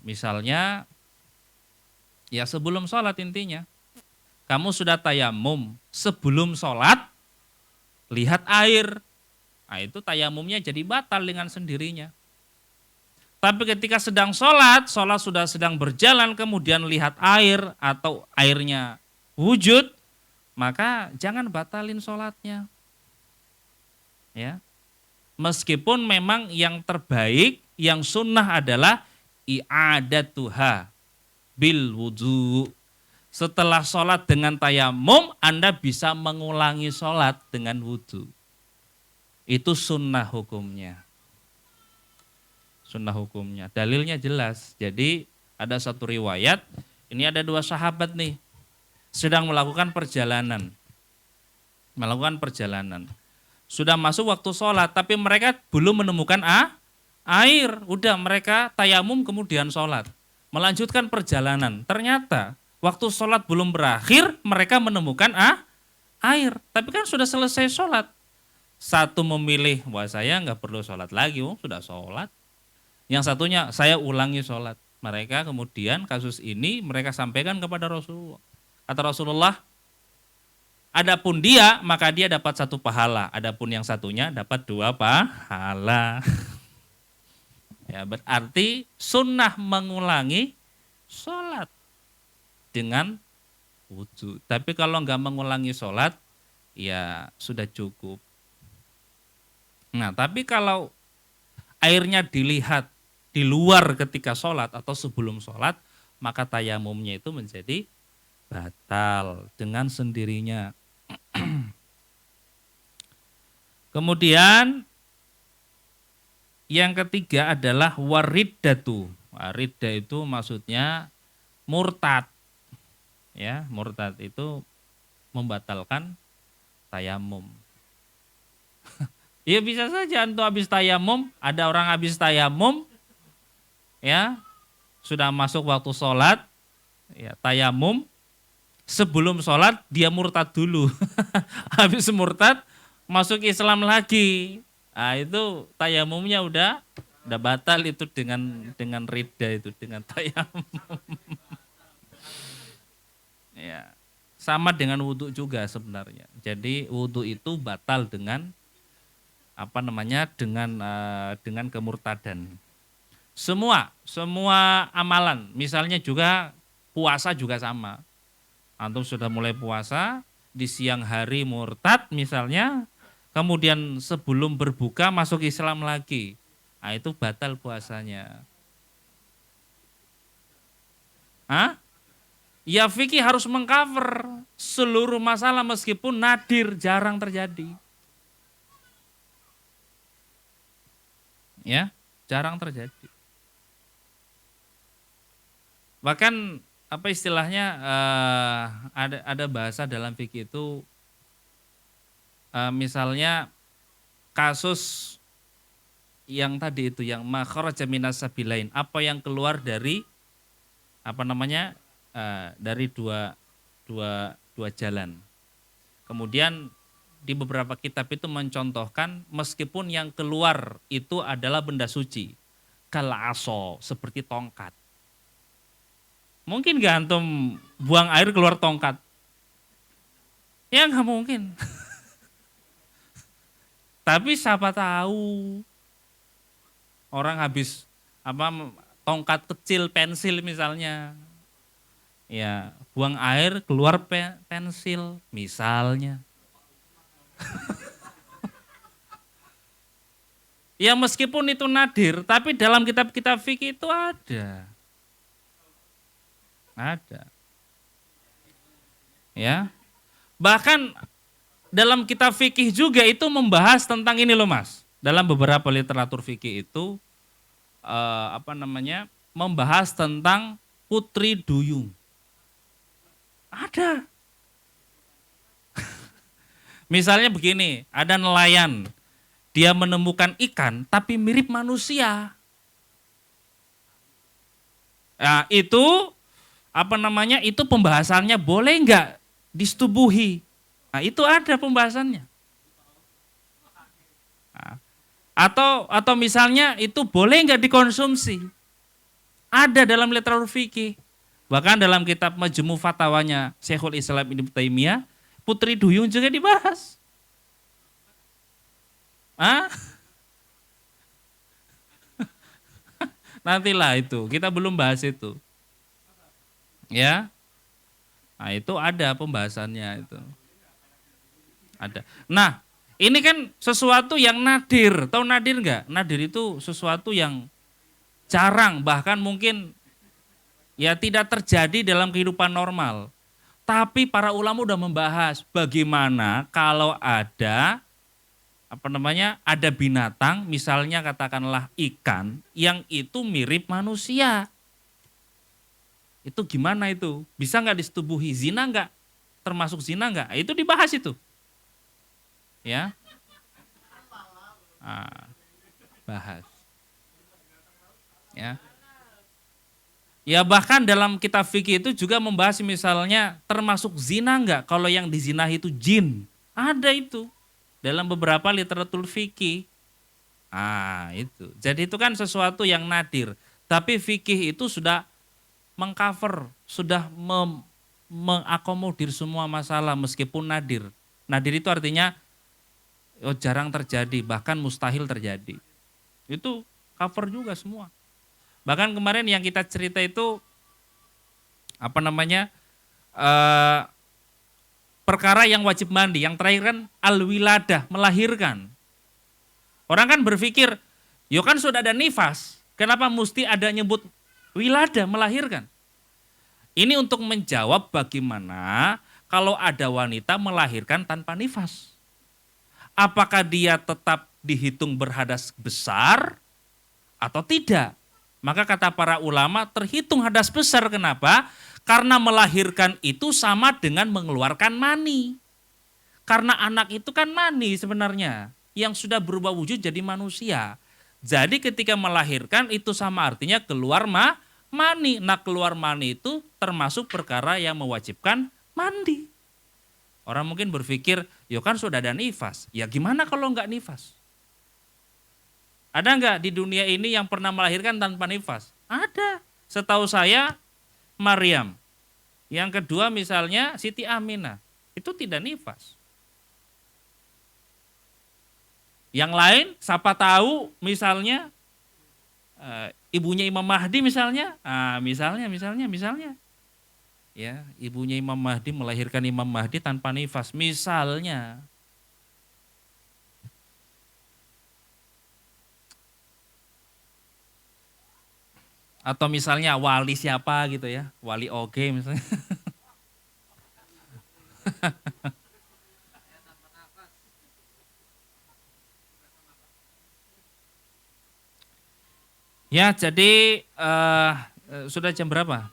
Misalnya, ya sebelum sholat intinya. Kamu sudah tayamum, sebelum sholat, lihat air. Nah itu tayamumnya jadi batal dengan sendirinya. Tapi ketika sedang sholat sudah sedang berjalan, kemudian lihat air atau airnya wujud, maka jangan batalin sholatnya. Ya. Meskipun memang yang terbaik, yang sunnah adalah i'adatuha bil wudu. Setelah sholat dengan tayamum, Anda bisa mengulangi sholat dengan wudu. Itu sunnah hukumnya. Sunnah hukumnya. Dalilnya jelas. Jadi ada satu riwayat, ini ada 2 sahabat nih, sedang melakukan perjalanan. Sudah masuk waktu sholat, tapi mereka belum menemukan air. Udah mereka tayamum kemudian sholat. Melanjutkan perjalanan. Ternyata waktu sholat belum berakhir, mereka menemukan air. Tapi kan sudah selesai sholat. Satu memilih, wah saya nggak perlu sholat lagi, sudah sholat. Yang satunya, saya ulangi sholat. Mereka kemudian kasus ini mereka sampaikan kepada Rasulullah. Kata Rasulullah, adapun dia, maka dia dapat 1 pahala. Adapun yang satunya dapat 2 pahala. Ya, berarti sunnah mengulangi sholat dengan wudhu. Tapi kalau nggak mengulangi sholat, ya sudah cukup. Nah, tapi kalau airnya dilihat di luar ketika sholat atau sebelum sholat, maka tayamumnya itu menjadi batal dengan sendirinya. Kemudian yang ketiga adalah wariddatu. Wariddah itu maksudnya murtad. Ya, murtad itu membatalkan tayamum. Ya bisa saja antum habis tayamum, ada orang habis tayamum, ya sudah masuk waktu sholat, ya tayamum, sebelum sholat dia murtad dulu, habis murtad masuk Islam lagi, nah itu tayamumnya udah batal itu dengan ridha itu dengan tayamum. Ya sama dengan wudhu juga sebenarnya. Jadi wudhu itu batal dengan dengan kemurtadan. Semua amalan, misalnya juga puasa juga sama. Antum sudah mulai puasa, di siang hari murtad misalnya, kemudian sebelum berbuka masuk Islam lagi. Nah, itu batal puasanya. Ya fikih harus mengcover seluruh masalah meskipun nadir, jarang terjadi. Ya, jarang terjadi. Bahkan apa istilahnya ada bahasa dalam fikih itu misalnya kasus yang tadi itu yang makharaja minas sabilain, apa yang keluar dari dari dua jalan. Kemudian di beberapa kitab itu mencontohkan meskipun yang keluar itu adalah benda suci, kal aso, seperti tongkat. Mungkin gak antum buang air keluar tongkat? Ya nggak mungkin. Tapi siapa tahu orang habis tongkat kecil, pensil misalnya, ya buang air keluar pensil misalnya. Ya meskipun itu nadir, tapi dalam kitab-kitab fikih itu ada. Ya. Bahkan dalam kitab fikih juga itu membahas tentang ini loh Mas. Dalam beberapa literatur fikih itu membahas tentang putri duyung. Ada. Misalnya begini, ada nelayan, dia menemukan ikan tapi mirip manusia. Nah, itu itu pembahasannya boleh enggak disetubuhi? Nah, itu ada pembahasannya. Nah, atau misalnya itu boleh enggak dikonsumsi? Ada dalam literatur fikih. Bahkan dalam kitab Majmu' Fatawanya Syekhul Islam Ibnu Taimiyah, putri duyung juga dibahas. Nantilah itu, kita belum bahas itu. Ya. Nah, itu ada pembahasannya itu. Ada. Nah, ini kan sesuatu yang nadir. Tahu nadir enggak? Nadir itu sesuatu yang jarang, bahkan mungkin ya tidak terjadi dalam kehidupan normal. Tapi para ulama udah membahas bagaimana kalau ada ada binatang, misalnya katakanlah ikan yang itu mirip manusia. Itu gimana itu? Bisa nggak disetubuhi? Zina nggak? Termasuk zina nggak? Itu dibahas itu. Ya, bahas. Ya. Ya bahkan dalam kitab fikih itu juga membahas misalnya termasuk zina enggak kalau yang dizinahi itu jin. Ada itu dalam beberapa literatur fikih. Itu. Jadi itu kan sesuatu yang nadir. Tapi fikih itu sudah mengcover, sudah mengakomodir semua masalah meskipun nadir. Nadir itu artinya jarang terjadi, bahkan mustahil terjadi. Itu cover juga semua. Bahkan kemarin yang kita cerita itu perkara yang wajib mandi. Yang terakhir kan al-wiladah, melahirkan. Orang kan berpikir, yo kan sudah ada nifas, kenapa mesti ada nyebut wiladah, melahirkan? Ini untuk menjawab bagaimana kalau ada wanita melahirkan tanpa nifas. Apakah dia tetap dihitung berhadas besar atau tidak? Maka kata para ulama terhitung hadas besar. Kenapa? Karena melahirkan itu sama dengan mengeluarkan mani. Karena anak itu kan mani sebenarnya. Yang sudah berubah wujud jadi manusia. Jadi ketika melahirkan itu sama artinya keluar mani. Nah keluar mani itu termasuk perkara yang mewajibkan mandi. Orang mungkin berpikir, ya kan sudah ada nifas. Ya gimana kalau enggak nifas? Ada enggak di dunia ini yang pernah melahirkan tanpa nifas? Ada. Setahu saya Maryam. Yang kedua misalnya Siti Aminah. Itu tidak nifas. Yang lain siapa tahu misalnya ibunya Imam Mahdi misalnya. Misalnya. Ya, ibunya Imam Mahdi melahirkan Imam Mahdi tanpa nifas misalnya. Atau misalnya wali siapa gitu ya, wali oge misalnya. Ya jadi sudah jam berapa?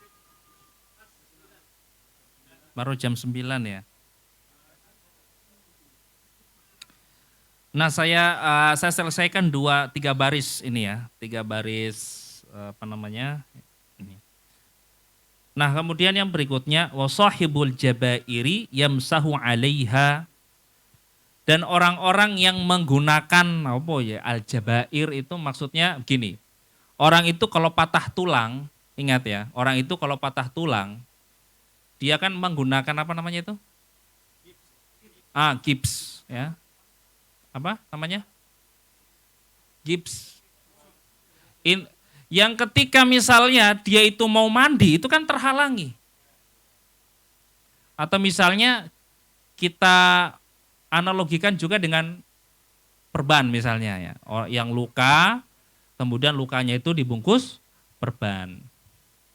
Baru jam 9 ya. Nah saya selesaikan 3 baris ini ya, 3 baris ini. Nah kemudian yang berikutnya wasahibul jabairi yamsahu 'alaiha, dan orang-orang yang menggunakan al-jabair itu maksudnya begini. Orang itu kalau patah tulang, ingat ya, orang itu kalau patah tulang dia kan menggunakan apa namanya itu? Gips ya. Apa namanya? Gips. Yang ketika misalnya dia itu mau mandi, itu kan terhalangi. Atau misalnya kita analogikan juga dengan perban misalnya ya. Yang luka, kemudian lukanya itu dibungkus perban.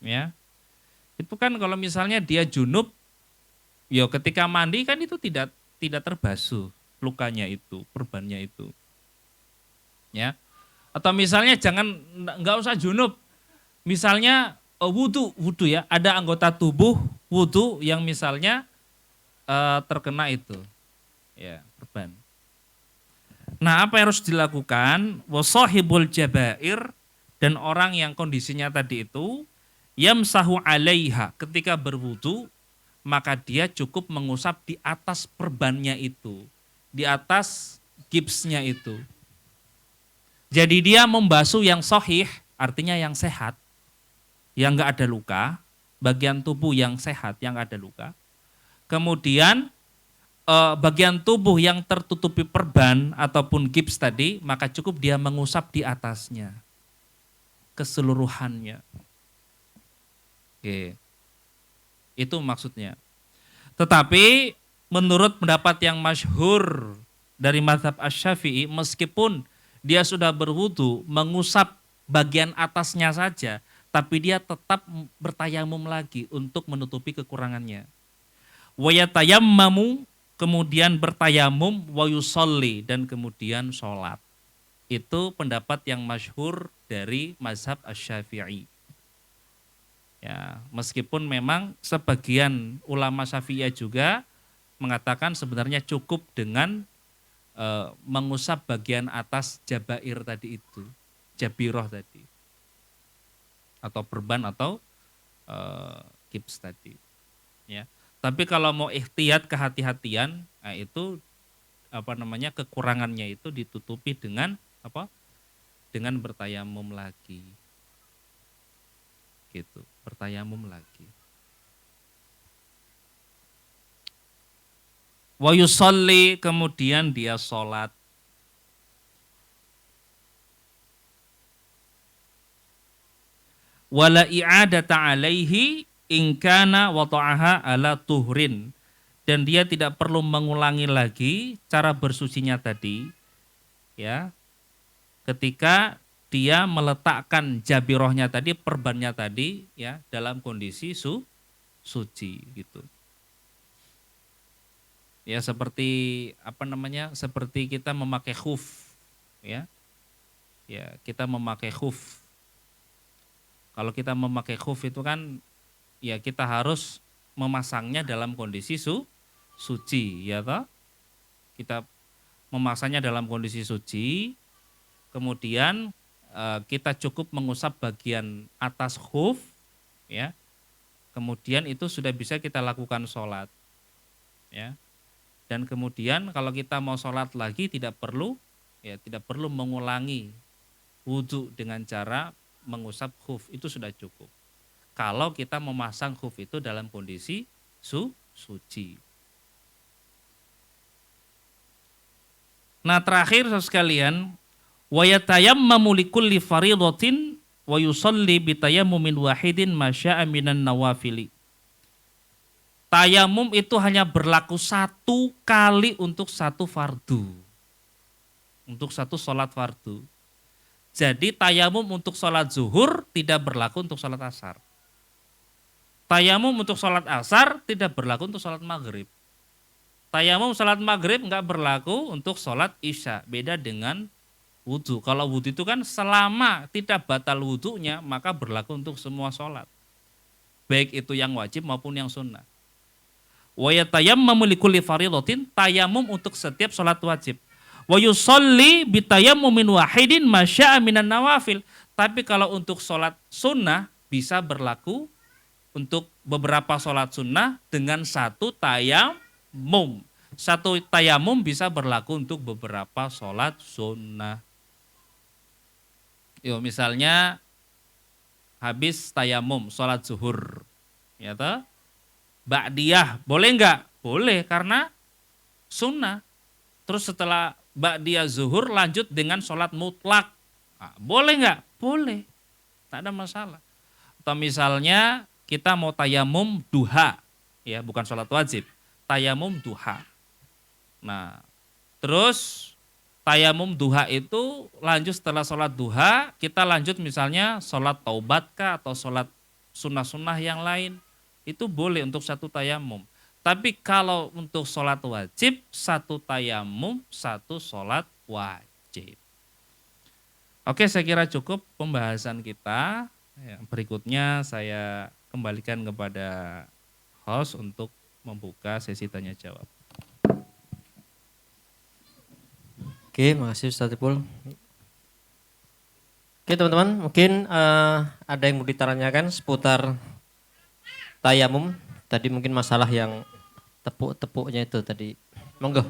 Ya. Itu kan kalau misalnya dia junub, ya ketika mandi kan itu tidak terbasuh lukanya itu, perbannya itu. Ya. Atau misalnya nggak usah junub. Misalnya wudu ya, ada anggota tubuh wudu yang misalnya terkena itu. Ya, perban. Nah, apa yang harus dilakukan? Wasahibul jabair, dan orang yang kondisinya tadi itu yamsahu 'alaiha, ketika berwudu maka dia cukup mengusap di atas perbannya itu, di atas gipsnya itu. Jadi dia membasuh yang sahih, artinya yang sehat, yang enggak ada luka, bagian tubuh yang sehat, yang enggak ada luka. Kemudian bagian tubuh yang tertutupi perban ataupun gips tadi, maka cukup dia mengusap di atasnya. keseluruhannya. Oke. Itu maksudnya. Tetapi menurut pendapat yang masyhur dari mazhab Asy-Syafi'i, meskipun dia sudah berwudu mengusap bagian atasnya saja, tapi dia tetap bertayamum lagi untuk menutupi kekurangannya. Wa yatayammamu, kemudian bertayamum, wa yusolli, dan kemudian sholat. Itu pendapat yang masyhur dari mazhab Asy-Syafi'i. Ya, meskipun memang sebagian ulama Syafi'iyah juga mengatakan sebenarnya cukup dengan mengusap bagian atas jabair tadi itu, jabiroh tadi, atau perban atau kips tadi. Ya, tapi kalau mau ihtiyat, kehati-hatian, nah itu kekurangannya itu ditutupi dengan apa? Dengan bertayamum lagi. Gitu, bertayamum lagi. Wa yusolli, kemudian dia sholat. Wala i'adata alaihi ingkana wata'aha ala tuhrin. Dan dia tidak perlu mengulangi lagi cara bersucinya tadi. Ya, ketika dia meletakkan jabirohnya tadi, perbannya tadi, ya, dalam kondisi suci gitu. Ya, seperti seperti kita memakai khuf, ya. Ya, kita memakai khuf. Kalau kita memakai khuf itu kan ya kita harus memasangnya dalam kondisi suci, ya toh? Kita memasangnya dalam kondisi suci, kemudian kita cukup mengusap bagian atas khuf, ya. Kemudian itu sudah bisa kita lakukan sholat, ya. Dan kemudian kalau kita mau sholat lagi tidak perlu mengulangi wudhu dengan cara mengusap khuf, itu sudah cukup. Kalau kita memasang khuf itu dalam kondisi suci. Nah, terakhir sekalian, wa yatayammamu likulli fariidatin wa yusalli bitayammumin wahidin masya'a minan nawafili. Tayamum itu hanya berlaku satu kali untuk satu fardu. Untuk satu sholat fardu. Jadi tayamum untuk sholat zuhur tidak berlaku untuk sholat asar. Tayamum untuk sholat asar tidak berlaku untuk sholat maghrib. Tayamum sholat maghrib enggak berlaku untuk sholat isya. Beda dengan wudhu. Kalau wudhu itu kan selama tidak batal wudhunya maka berlaku untuk semua sholat. Baik itu yang wajib maupun yang sunnah. Wa yatayammamu likulli fariidatin, tayamum untuk setiap sholat wajib. Wa yusolli bitayammumin wahidin masya'a minan nawafil. Tapi kalau untuk sholat sunnah bisa berlaku untuk beberapa sholat sunnah dengan satu tayamum. Satu tayamum bisa berlaku untuk beberapa sholat sunnah. Yo, misalnya habis tayamum sholat zuhur, ya toh? Ba'diyah, boleh enggak? Boleh, karena sunnah. Terus setelah ba'diyah zuhur lanjut dengan sholat mutlak. Nah, boleh enggak? Boleh, tak ada masalah. Atau misalnya kita mau tayamum duha, ya bukan sholat wajib, tayamum duha. Nah, terus tayamum duha itu lanjut setelah sholat duha, kita lanjut misalnya sholat taubat kah atau sholat sunnah-sunnah yang lain. Itu boleh untuk satu tayamum. Tapi kalau untuk sholat wajib, satu tayamum, satu sholat wajib. Oke, saya kira cukup pembahasan kita. Yang berikutnya saya kembalikan kepada host untuk membuka sesi tanya jawab. Oke, makasih Ustaz Ipul. Oke teman-teman, mungkin ada yang mau ditanyakan seputar tayamum. Tadi mungkin masalah yang tepuk-tepuknya itu tadi. Monggo.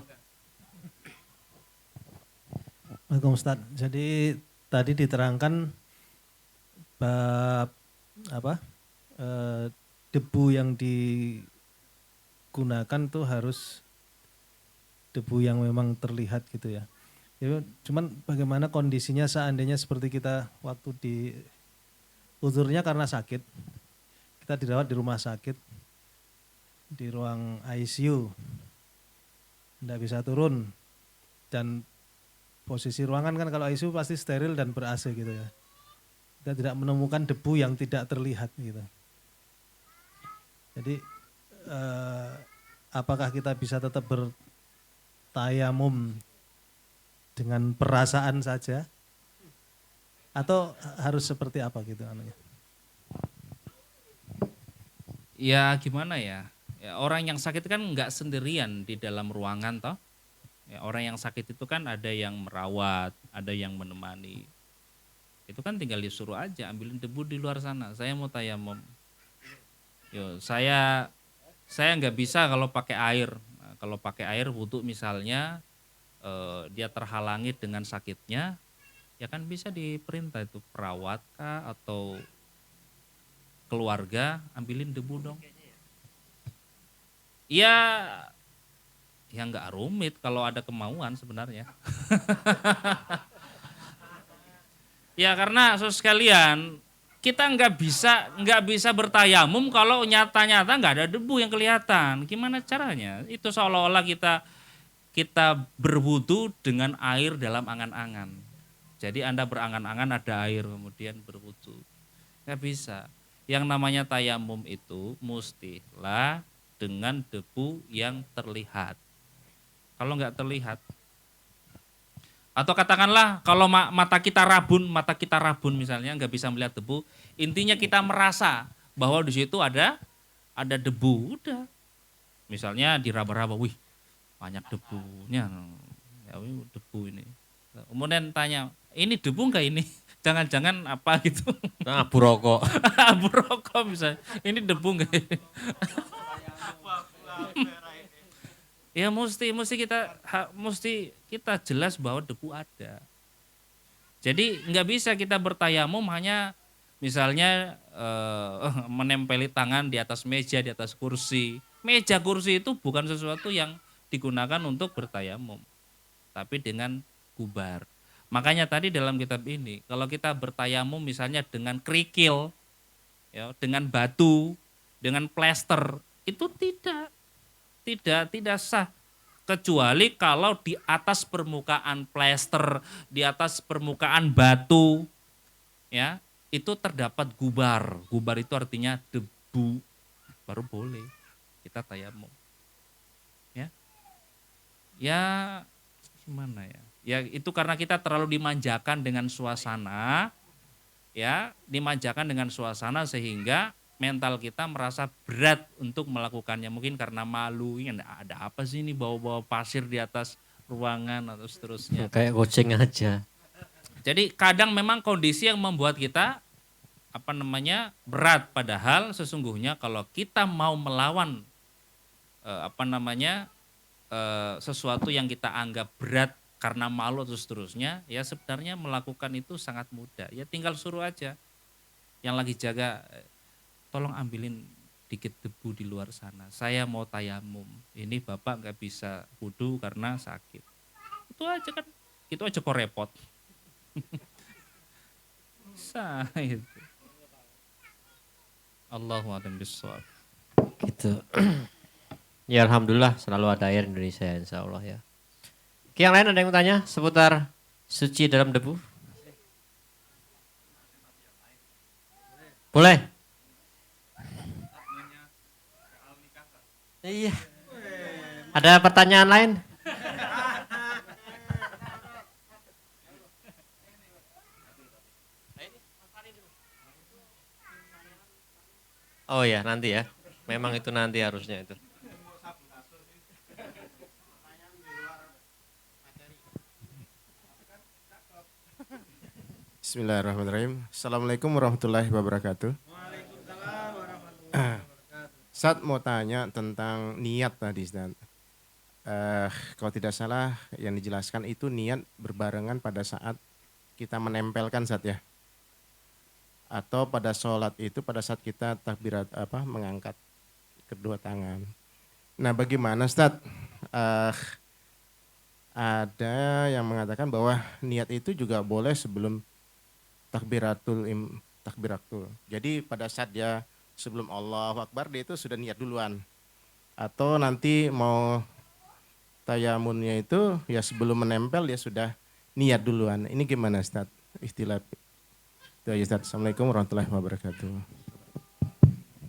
Waalaikumsalam Ustaz. Jadi tadi diterangkan bab debu yang digunakan tuh harus debu yang memang terlihat gitu ya. Ya, cuman bagaimana kondisinya seandainya seperti kita waktu di uzurnya karena sakit. Kita dirawat di rumah sakit, di ruang ICU, tidak bisa turun. Dan posisi ruangan kan kalau ICU pasti steril dan ber-AC gitu ya. Kita tidak menemukan debu yang tidak terlihat gitu. Jadi apakah kita bisa tetap bertayamum dengan perasaan saja? Atau harus seperti apa gitu anunya? Ya gimana ya, orang yang sakit kan nggak sendirian di dalam ruangan toh. Ya, orang yang sakit itu kan ada yang merawat, ada yang menemani. Itu kan tinggal disuruh aja ambilin debu di luar sana. Saya mau tayamum. Yo, saya nggak bisa kalau pakai air. Nah, kalau pakai air wudhu misalnya dia terhalangi dengan sakitnya, ya kan bisa diperintah itu perawat kah atau keluarga ambilin debu dong. Ya, ya nggak rumit kalau ada kemauan sebenarnya. Ya karena saudara sekalian, kita nggak bisa bertayamum kalau nyata-nyata nggak ada debu yang kelihatan. Gimana caranya? Itu seolah-olah kita berwudu dengan air dalam angan-angan. Jadi Anda berangan-angan ada air kemudian berwudu. Nggak bisa. Yang namanya tayamum itu mustilah dengan debu yang terlihat. Kalau nggak terlihat, atau katakanlah kalau mata kita rabun misalnya nggak bisa melihat debu, intinya kita merasa bahwa di situ ada debu, udah. Misalnya diraba-raba, wih banyak debunya, ya wih, debu ini. Kemudian tanya, ini debu nggak ini? Jangan-jangan apa gitu? Abu rokok. Abu rokok misalnya, ini debu nggak ini? Ya mesti kita jelas bahwa debu ada. Jadi nggak bisa kita bertayamum hanya misalnya menempeli tangan di atas meja, di atas kursi. Meja kursi itu bukan sesuatu yang digunakan untuk bertayamum, tapi dengan gubar. Makanya tadi dalam kitab ini, kalau kita bertayamum misalnya dengan kerikil, ya, dengan batu, dengan plester, itu tidak sah, kecuali kalau di atas permukaan plester, di atas permukaan batu, ya itu terdapat gubar. Gubar itu artinya debu, baru boleh kita tayamum. Ya gimana ya? Ya itu karena kita terlalu dimanjakan dengan suasana, ya dimanjakan dengan suasana sehingga mental kita merasa berat untuk melakukannya, mungkin karena malu, ini ada apa sih ini bawa-bawa pasir di atas ruangan atau seterusnya. Kayak kucing aja. Jadi kadang memang kondisi yang membuat kita berat, padahal sesungguhnya kalau kita mau melawan sesuatu yang kita anggap berat karena malu atau seterusnya, ya sebenarnya melakukan itu sangat mudah. Ya tinggal suruh aja yang lagi jaga, tolong ambilin dikit debu di luar sana. Saya mau tayamum. Ini Bapak nggak bisa wudu karena sakit. Itu aja kan. Itu aja kok repot. Bisa itu. Allahu a'lam bishawab. Gitu. Ya alhamdulillah selalu ada air di Indonesia insya Allah ya. Oke, yang lain ada yang mau tanya seputar suci dalam debu? Boleh? Iya. Ada pertanyaan lain? Oh ya nanti ya. Memang itu nanti harusnya itu. Bismillahirrahmanirrahim. Assalamualaikum warahmatullahi wabarakatuh. Ustaz mau tanya tentang niat tadi, Ustaz. Kalau tidak salah yang dijelaskan itu niat berbarengan pada saat kita menempelkan, Ustaz ya. Atau pada sholat itu pada saat kita takbirat mengangkat kedua tangan. Nah, bagaimana Ustaz? Ada yang mengatakan bahwa niat itu juga boleh sebelum takbiratul. Jadi pada saat dia sebelum Allahu Akbar dia itu sudah niat duluan. Atau nanti mau tayamunnya itu ya sebelum menempel dia sudah niat duluan. Ini gimana Ustaz? Istilah itu aja Ustaz. Assalamualaikum warahmatullahi wabarakatuh.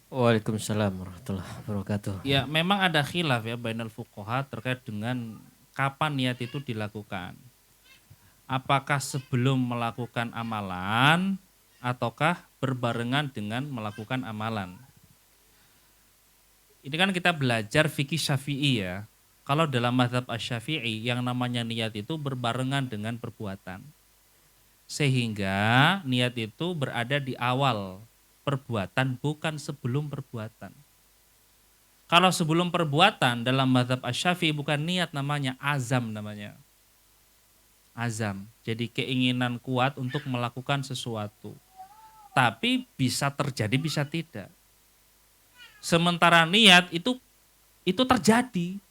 Waalaikumsalam warahmatullahi wabarakatuh. Ya, memang ada khilaf ya bainal fuqaha terkait dengan kapan niat itu dilakukan. Apakah sebelum melakukan amalan ataukah berbarengan dengan melakukan amalan? Ini kan kita belajar fikih Syafi'i ya. Kalau dalam mazhab Asy-Syafi'i yang namanya niat itu berbarengan dengan perbuatan. Sehingga niat itu berada di awal perbuatan bukan sebelum perbuatan. Kalau sebelum perbuatan dalam mazhab Asy-Syafi'i bukan niat namanya, azam namanya. Azam, jadi keinginan kuat untuk melakukan sesuatu. Tapi bisa terjadi, bisa tidak. Sementara niat itu terjadi.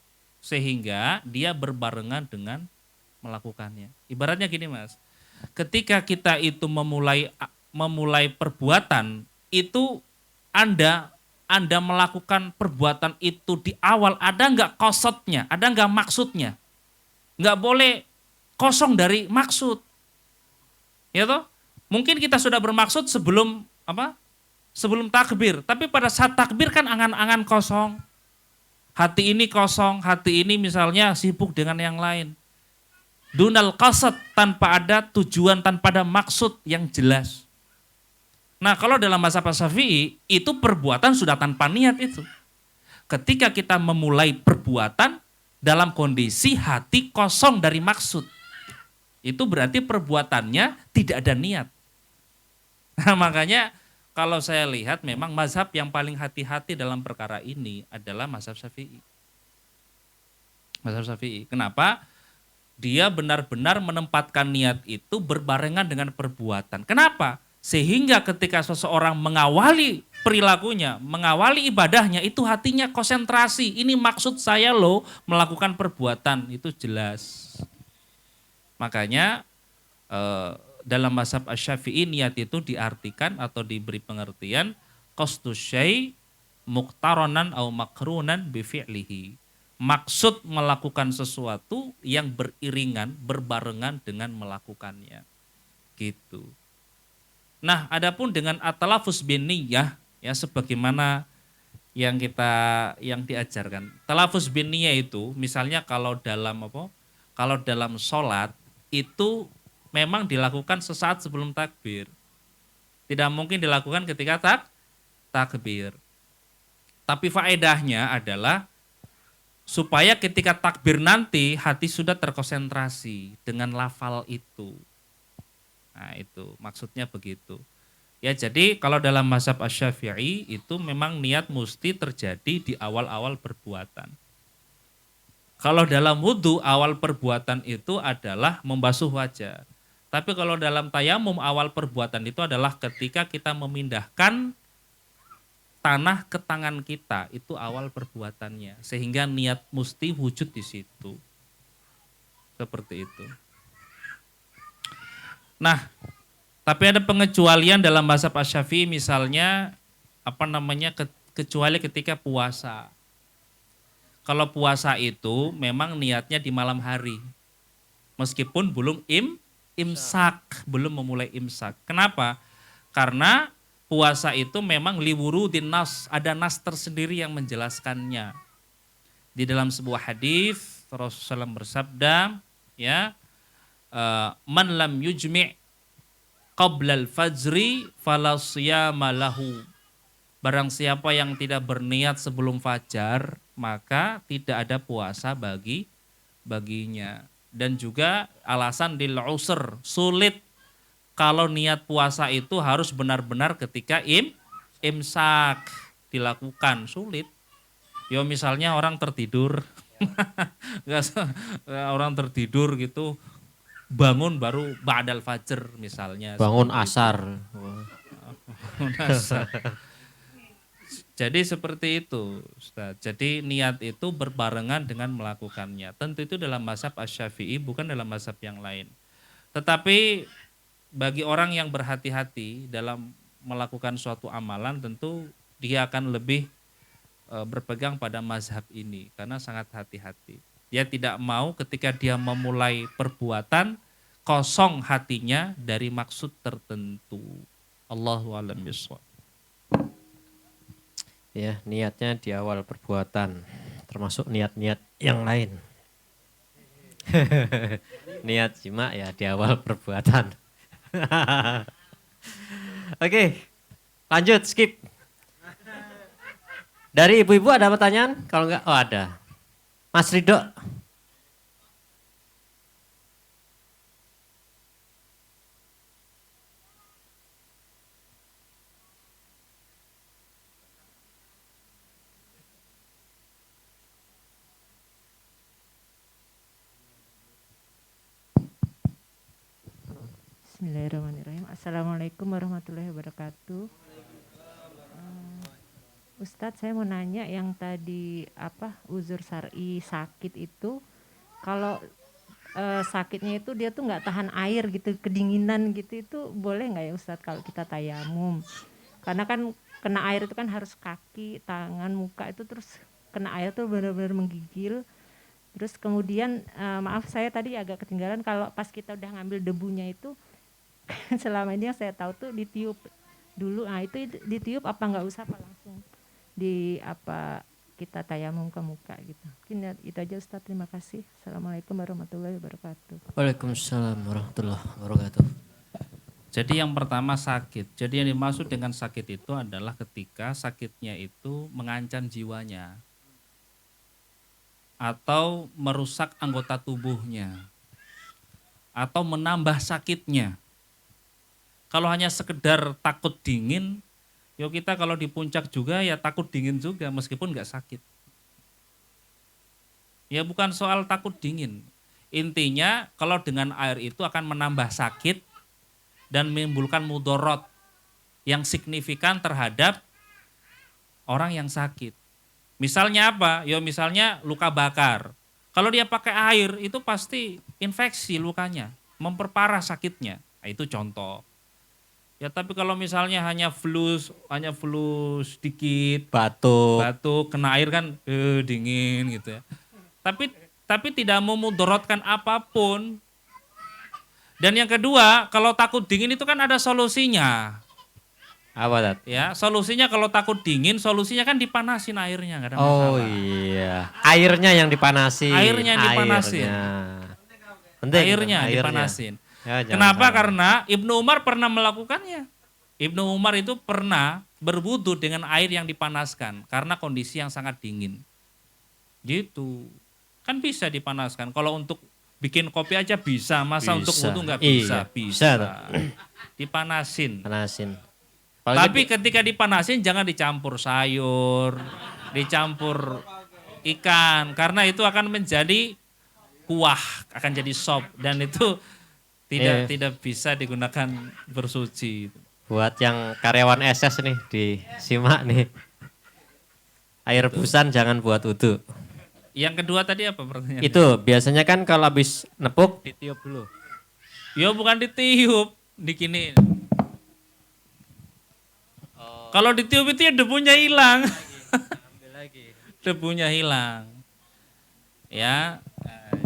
Sehingga dia berbarengan dengan melakukannya. Ibaratnya gini Mas, ketika kita itu memulai perbuatan, itu Anda melakukan perbuatan itu di awal, ada nggak qasatnya, ada nggak maksudnya. Nggak boleh kosong dari maksud. Ya toh? Mungkin kita sudah bermaksud sebelum sebelum takbir, tapi pada saat takbir kan angan-angan kosong. Hati ini kosong, hati ini misalnya sibuk dengan yang lain. Dunal qasad, tanpa ada tujuan, tanpa ada maksud yang jelas. Nah, kalau dalam mazhab Syafi'i itu perbuatan sudah tanpa niat itu. Ketika kita memulai perbuatan dalam kondisi hati kosong dari maksud, itu berarti perbuatannya tidak ada niat. Nah, makanya kalau saya lihat memang mazhab yang paling hati-hati dalam perkara ini adalah mazhab Syafi'i. Mazhab Syafi'i. Kenapa? Dia benar-benar menempatkan niat itu berbarengan dengan perbuatan. Kenapa? Sehingga ketika seseorang mengawali perilakunya, mengawali ibadahnya, itu hatinya konsentrasi. Ini maksud saya loh melakukan perbuatan, itu jelas. Makanya dalam mazhab Asy-Syafi'i niat itu diartikan atau diberi pengertian qasdus syai' muqtaranan au makrunan bi fi'lihi. Maksud melakukan sesuatu yang beriringan, berbarengan dengan melakukannya. Gitu. Nah, adapun dengan at-talafuz bin niyyah ya sebagaimana yang diajarkan. Talafuz bin niyyah itu misalnya kalau dalam sholat itu memang dilakukan sesaat sebelum takbir. Tidak mungkin dilakukan ketika takbir. Tapi faedahnya adalah supaya ketika takbir nanti hati sudah terkonsentrasi dengan lafal itu. Nah, itu maksudnya begitu. Ya, jadi kalau dalam mazhab Asy-Syafi'i itu memang niat mesti terjadi di awal-awal perbuatan. Kalau dalam wudu awal perbuatan itu adalah membasuh wajah. Tapi kalau dalam tayamum awal perbuatan itu adalah ketika kita memindahkan tanah ke tangan kita, itu awal perbuatannya. Sehingga niat mesti wujud di situ. Seperti itu. Nah, tapi ada pengecualian dalam mazhab Asy-Syafi'i misalnya kecuali ketika puasa. Kalau puasa itu memang niatnya di malam hari. Meskipun belum imsak, belum memulai imsak. Kenapa? Karena puasa itu memang liwurudin nas, ada nas tersendiri yang menjelaskannya. Di dalam sebuah hadis Rasulullah SAW bersabda, ya, man lam yujmi' qablal fajri fala siyama lahu. Barang siapa yang tidak berniat sebelum fajar, maka tidak ada puasa baginya. Dan juga alasan lil usr, sulit kalau niat puasa itu harus benar-benar ketika imsak dilakukan, sulit. Ya misalnya orang tertidur, orang tertidur gitu, bangun baru ba'dal fajr misalnya. Bangun asar. Bangun asar. Jadi seperti itu, Ustaz. Jadi niat itu berbarengan dengan melakukannya. Tentu itu dalam mazhab Asy-Syafi'i, bukan dalam mazhab yang lain. Tetapi bagi orang yang berhati-hati dalam melakukan suatu amalan tentu dia akan lebih berpegang pada mazhab ini karena sangat hati-hati. Dia tidak mau ketika dia memulai perbuatan kosong hatinya dari maksud tertentu. Allahu a'lam bishawab. Ya, niatnya di awal perbuatan, termasuk niat-niat yang lain. Niat jima ya di awal perbuatan. Oke, lanjut, skip. Dari ibu-ibu ada pertanyaan? Kalau enggak, oh ada. Mas Ridho. Bismillahirrahmanirrahim. Assalamualaikum warahmatullahi wabarakatuh. Ustadz, saya mau nanya yang tadi uzur syar'i sakit itu, kalau sakitnya itu dia tuh nggak tahan air gitu, kedinginan gitu, itu boleh nggak ya Ustadz kalau kita tayamum? Karena kan kena air itu kan harus kaki, tangan, muka itu terus kena air tuh benar-benar menggigil. Terus kemudian maaf saya tadi agak ketinggalan, kalau pas kita udah ngambil debunya itu selama ini yang saya tahu tuh ditiup dulu. Nah itu ditiup apa nggak usah apa langsung kita tayamum ke muka gitu. Mungkin itu aja Ustadz, terima kasih. Assalamualaikum warahmatullahi wabarakatuh. Waalaikumsalam warahmatullahi wabarakatuh. Jadi yang pertama sakit. Jadi yang dimaksud dengan sakit itu adalah ketika sakitnya itu mengancam jiwanya atau merusak anggota tubuhnya atau menambah sakitnya. Kalau hanya sekedar takut dingin, yo kita kalau di puncak juga ya takut dingin juga meskipun nggak sakit. Ya bukan soal takut dingin. Intinya kalau dengan air itu akan menambah sakit dan menimbulkan mudorot yang signifikan terhadap orang yang sakit. Misalnya apa? Ya misalnya luka bakar. Kalau dia pakai air itu pasti infeksi lukanya, memperparah sakitnya. Nah, itu contoh. Ya tapi kalau misalnya hanya flu sedikit, batuk, kena air kan dingin gitu ya. Tapi tidak memudorotkan apapun. Dan yang kedua, kalau takut dingin itu kan ada solusinya. Apa dat? Ya, solusinya kalau takut dingin, solusinya kan dipanasin airnya, nggak ada masalah. Oh iya, airnya yang dipanasin. Airnya dipanasin. Penting, airnya dipanasin. Ya, kenapa? Karena Ibnu Umar pernah melakukannya. Ibnu Umar itu pernah berwudu dengan air yang dipanaskan karena kondisi yang sangat dingin. Gitu. Kan bisa dipanaskan. Kalau untuk bikin kopi aja bisa, masa untuk wudu nggak bisa? Iya, bisa. Dipanasin. Tapi ketika dipanasin jangan dicampur sayur, dicampur ikan, karena itu akan menjadi kuah, akan jadi sop, dan itu tidak bisa digunakan bersuci. Buat yang karyawan SS nih disimak nih, air rebusan jangan buat wudu. Yang kedua tadi apa pertanyaannya? Itu biasanya kan kalau habis nepuk ditiup dulu. Ya bukan ditiup, dikini. Kalau ditiup itu ya debunya hilang. Debunya hilang. Ya,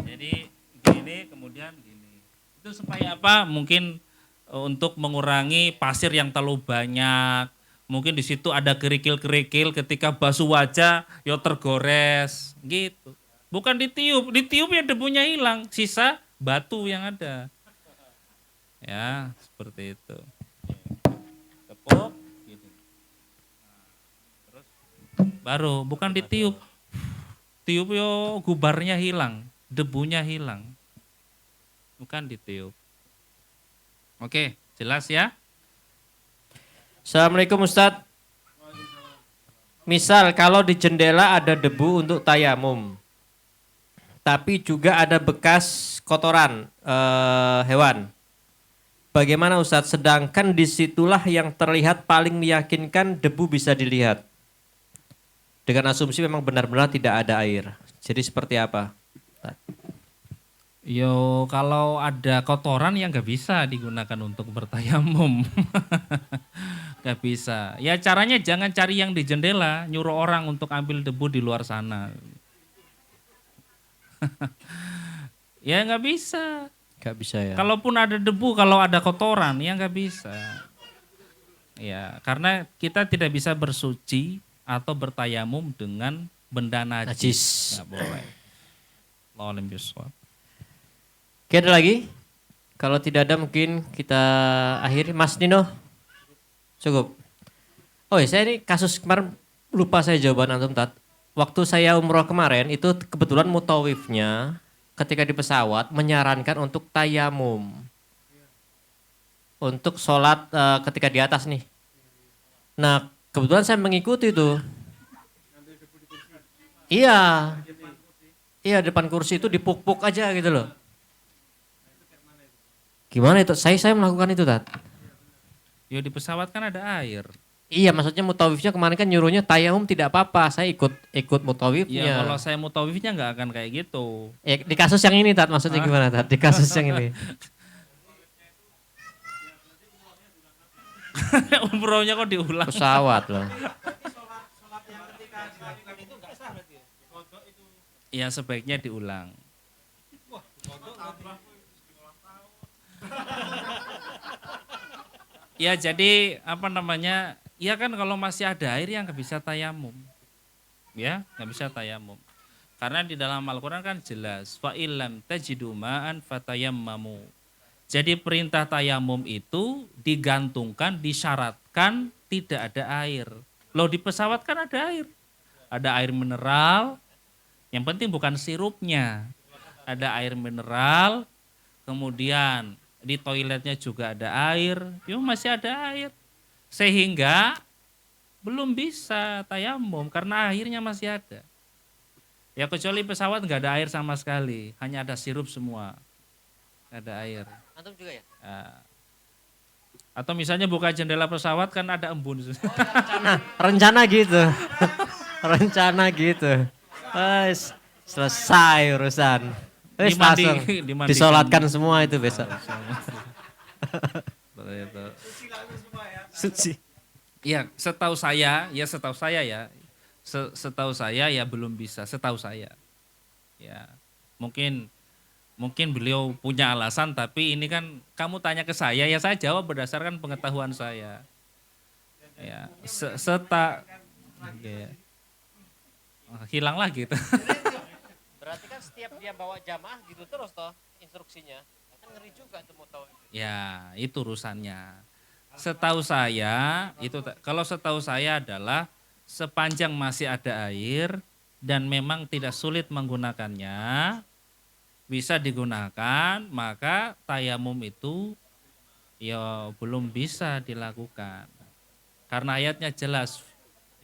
jadi gini kemudian gini. Itu supaya apa? Mungkin untuk mengurangi pasir yang terlalu banyak. Mungkin di situ ada kerikil-kerikil ketika basuh wajah, ya tergores, gitu. Bukan ditiup ya debunya hilang, sisa batu yang ada. Ya, seperti itu. Tepuk. Baru, bukan ditiup. Tiup yo gubarnya hilang, debunya hilang. Bukan ditiup. Oke, jelas ya? Assalamualaikum Ustadz. Misal kalau di jendela ada debu untuk tayamum, tapi juga ada bekas kotoran hewan. Bagaimana Ustadz? Sedangkan disitulah yang terlihat paling meyakinkan debu bisa dilihat. Dengan asumsi memang benar-benar tidak ada air. Jadi seperti apa? Yo kalau ada kotoran yang nggak bisa digunakan untuk bertayamum. Nggak bisa. Ya caranya jangan cari yang di jendela, nyuruh orang untuk ambil debu di luar sana. Ya nggak bisa. Nggak bisa ya. Kalaupun ada debu, kalau ada kotoran, ya nggak bisa. Ya, karena kita tidak bisa bersuci atau bertayamum dengan benda najis. Najis. Nggak boleh. Allahu a'lam bishawab. Oke, ada lagi? Kalau tidak ada mungkin kita akhiri. Mas Nino, cukup. Oh ya, saya ini kasus kemarin lupa saya jawaban antum Tat. Waktu saya umroh kemarin itu kebetulan mutawifnya ketika di pesawat menyarankan untuk tayamum. Untuk sholat ketika di atas nih. Nah kebetulan saya mengikuti itu. Iya. Iya depan kursi itu dipuk-puk aja gitu loh. Gimana itu? Saya melakukan itu Tat. Ya di pesawat kan ada air. Iya maksudnya mutawifnya kemarin kan nyuruhnya tayamum tidak apa-apa. Saya ikut mutawifnya. Ya kalau saya mutawifnya nggak akan kayak gitu. Ya, di kasus yang ini Tat maksudnya gimana Tat? Di kasus yang ini. Umrohnya kok diulang. Pesawat loh. Ya sebaiknya diulang. Ya jadi apa namanya? Ya kan kalau masih ada air yang nggak bisa tayamum. Ya nggak bisa tayamum. Karena di dalam Al-Quran kan jelas. Fa illam tajidu ma'an fatayammamu. Jadi perintah tayamum itu digantungkan, disyaratkan tidak ada air. Loh di pesawat kan ada air. Ada air mineral, yang penting bukan sirupnya. Ada air mineral, kemudian di toiletnya juga ada air, masih ada air. Sehingga belum bisa tayamum karena airnya masih ada. Ya kecuali pesawat nggak ada air sama sekali, hanya ada sirup semua. Nggak ada air. Antum juga ya? Atau misalnya buka jendela pesawat kan ada embun. Rencana gitu. Rencana gitu. Selesai urusan. Langsung disolatkan semua itu besok. Suci. Ya setahu saya ya belum bisa, setahu saya. Ya mungkin beliau punya alasan, tapi ini kan kamu tanya ke saya, ya saya jawab berdasarkan pengetahuan saya. Ya, hilang lagi. Berarti kan setiap dia bawa jamaah gitu terus toh instruksinya. Kan ngeri juga tuh mau tahu. Ya, itu urusannya. Setahu saya, kalau setahu saya adalah sepanjang masih ada air dan memang tidak sulit menggunakannya, bisa digunakan, maka tayamum itu ya belum bisa dilakukan. Karena ayatnya jelas,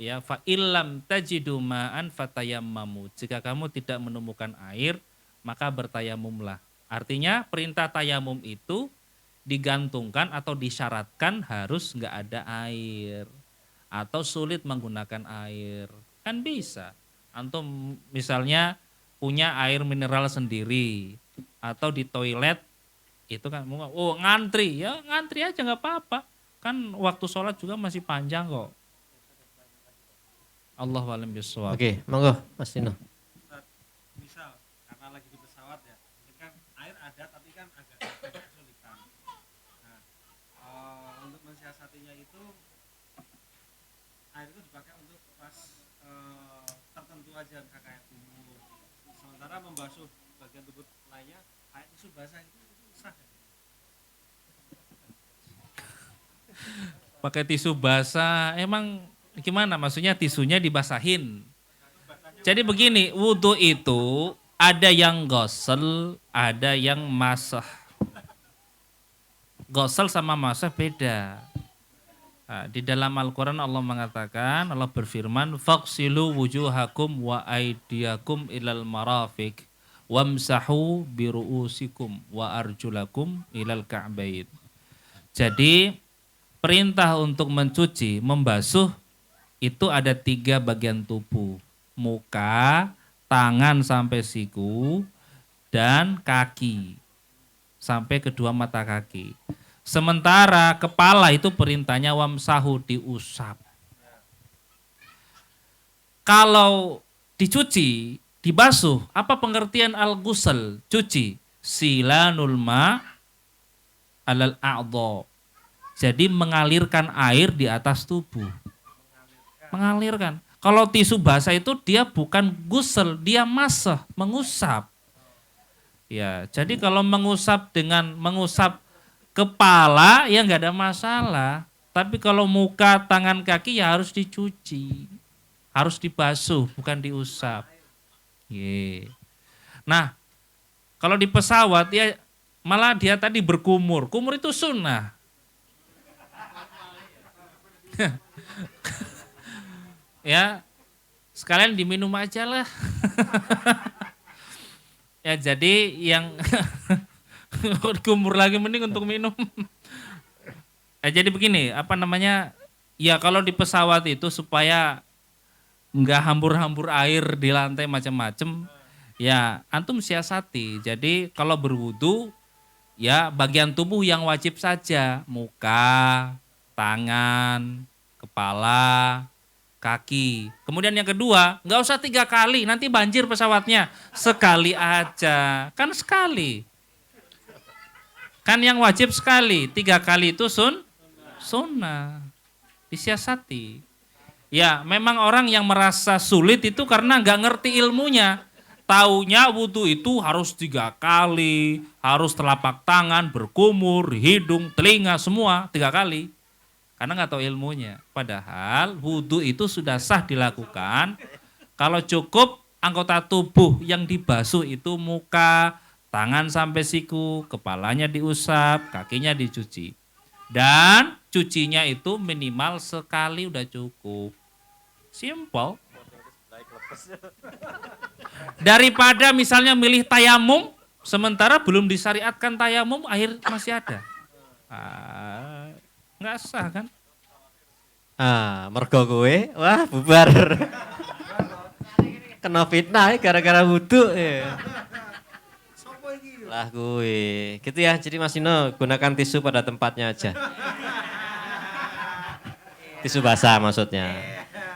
ya fa illam tajidu ma'an fatayammamu. Jika kamu tidak menemukan air, maka bertayamumlah. Artinya perintah tayamum itu digantungkan atau disyaratkan harus nggak ada air atau sulit menggunakan air. Kan bisa. Antum misalnya punya air mineral sendiri atau di toilet itu kan ngantri, ya ngantri aja nggak apa-apa. Kan waktu sholat juga masih panjang kok. Allahu a'lam bishawab. Oke, monggo Mas Dino. Misal karena lagi di pesawat ya, ini kan air ada tapi kan agak kesulitan. Nah, untuk mensiasatinya itu air itu dipakai untuk pas tertentu aja kayak umur. Sementara membasuh bagian tubuh lainnya, air tisu basah itu sah. Pakai tisu basah, emang gimana? Maksudnya tisunya dibasahin. Jadi begini, wudhu itu ada yang gosel, ada yang masah. Gosel sama masah beda. Nah, di dalam Al-Quran Allah mengatakan, Allah berfirman, "Faghsilu wujuhakum wa aydiyakum ilal marafiq, wamsahu biru'usikum wa arjulakum ilal ka'bain." Jadi perintah untuk mencuci, membasuh itu ada 3 bagian tubuh. Muka, tangan sampai siku, dan kaki sampai kedua mata kaki. Sementara kepala itu perintahnya wamsahu, diusap. Kalau dicuci, dibasuh, apa pengertian al-ghusl? Cuci. Silanul ma alal a'dha. Jadi mengalirkan air di atas tubuh. Mengalirkan. Kalau tisu basah itu dia bukan ghusl, dia masah, mengusap. Ya, jadi kalau mengusap dengan mengusap kepala ya nggak ada masalah. Tapi kalau muka, tangan, kaki ya harus dicuci. Harus dibasuh, bukan diusap. Nah, kalau di pesawat ya malah dia tadi berkumur. Kumur itu sunnah. Ya, sekalian diminum aja lah. Ya jadi yang kumur lagi mending untuk minum. Jadi begini, apa namanya? Ya kalau di pesawat itu supaya nggak hambur-hambur air di lantai macam-macam, ya antum siasati. Jadi kalau berwudu, ya bagian tubuh yang wajib saja, muka, tangan, kepala, kaki. Kemudian yang kedua, nggak usah 3 kali, nanti banjir pesawatnya. Sekali aja, kan sekali. Kan yang wajib sekali, 3 kali itu sunnah, disiasati. Ya memang orang yang merasa sulit itu karena nggak ngerti ilmunya. Taunya wudhu itu harus 3 kali, harus telapak tangan, berkumur, hidung, telinga, semua 3 kali. Karena nggak tahu ilmunya. Padahal wudhu itu sudah sah dilakukan. Kalau cukup anggota tubuh yang dibasuh itu muka, tangan sampai siku, kepalanya diusap, kakinya dicuci. Dan cucinya itu minimal sekali udah cukup. Simple. Daripada misalnya milih tayamum, sementara belum disyariatkan tayamum, air masih ada. Nggak sah kan? Mergo kowe, wah bubar. Kena fitnah gara-gara wudu. Lah kowe. Gitu ya, jadi Mas Ino gunakan tisu pada tempatnya aja. Tisu basah maksudnya.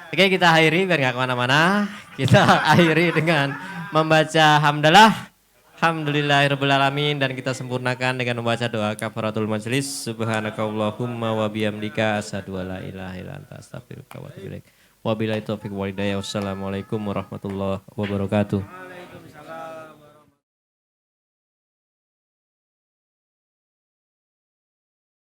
Oke, kita akhiri biar gak kemana-mana. Kita akhiri dengan membaca hamdalah. Alhamdulillahirrabbilalamin. Dan kita sempurnakan dengan membaca doa kafaratul majlis. Subhanakallahumma wa bihamdika asyhadu an la ilaha illa anta astaghfiruka wa atubu ilaik. Wabillahi taufiq wal hidayah. Wassalamualaikum warahmatullahi wabarakatuh.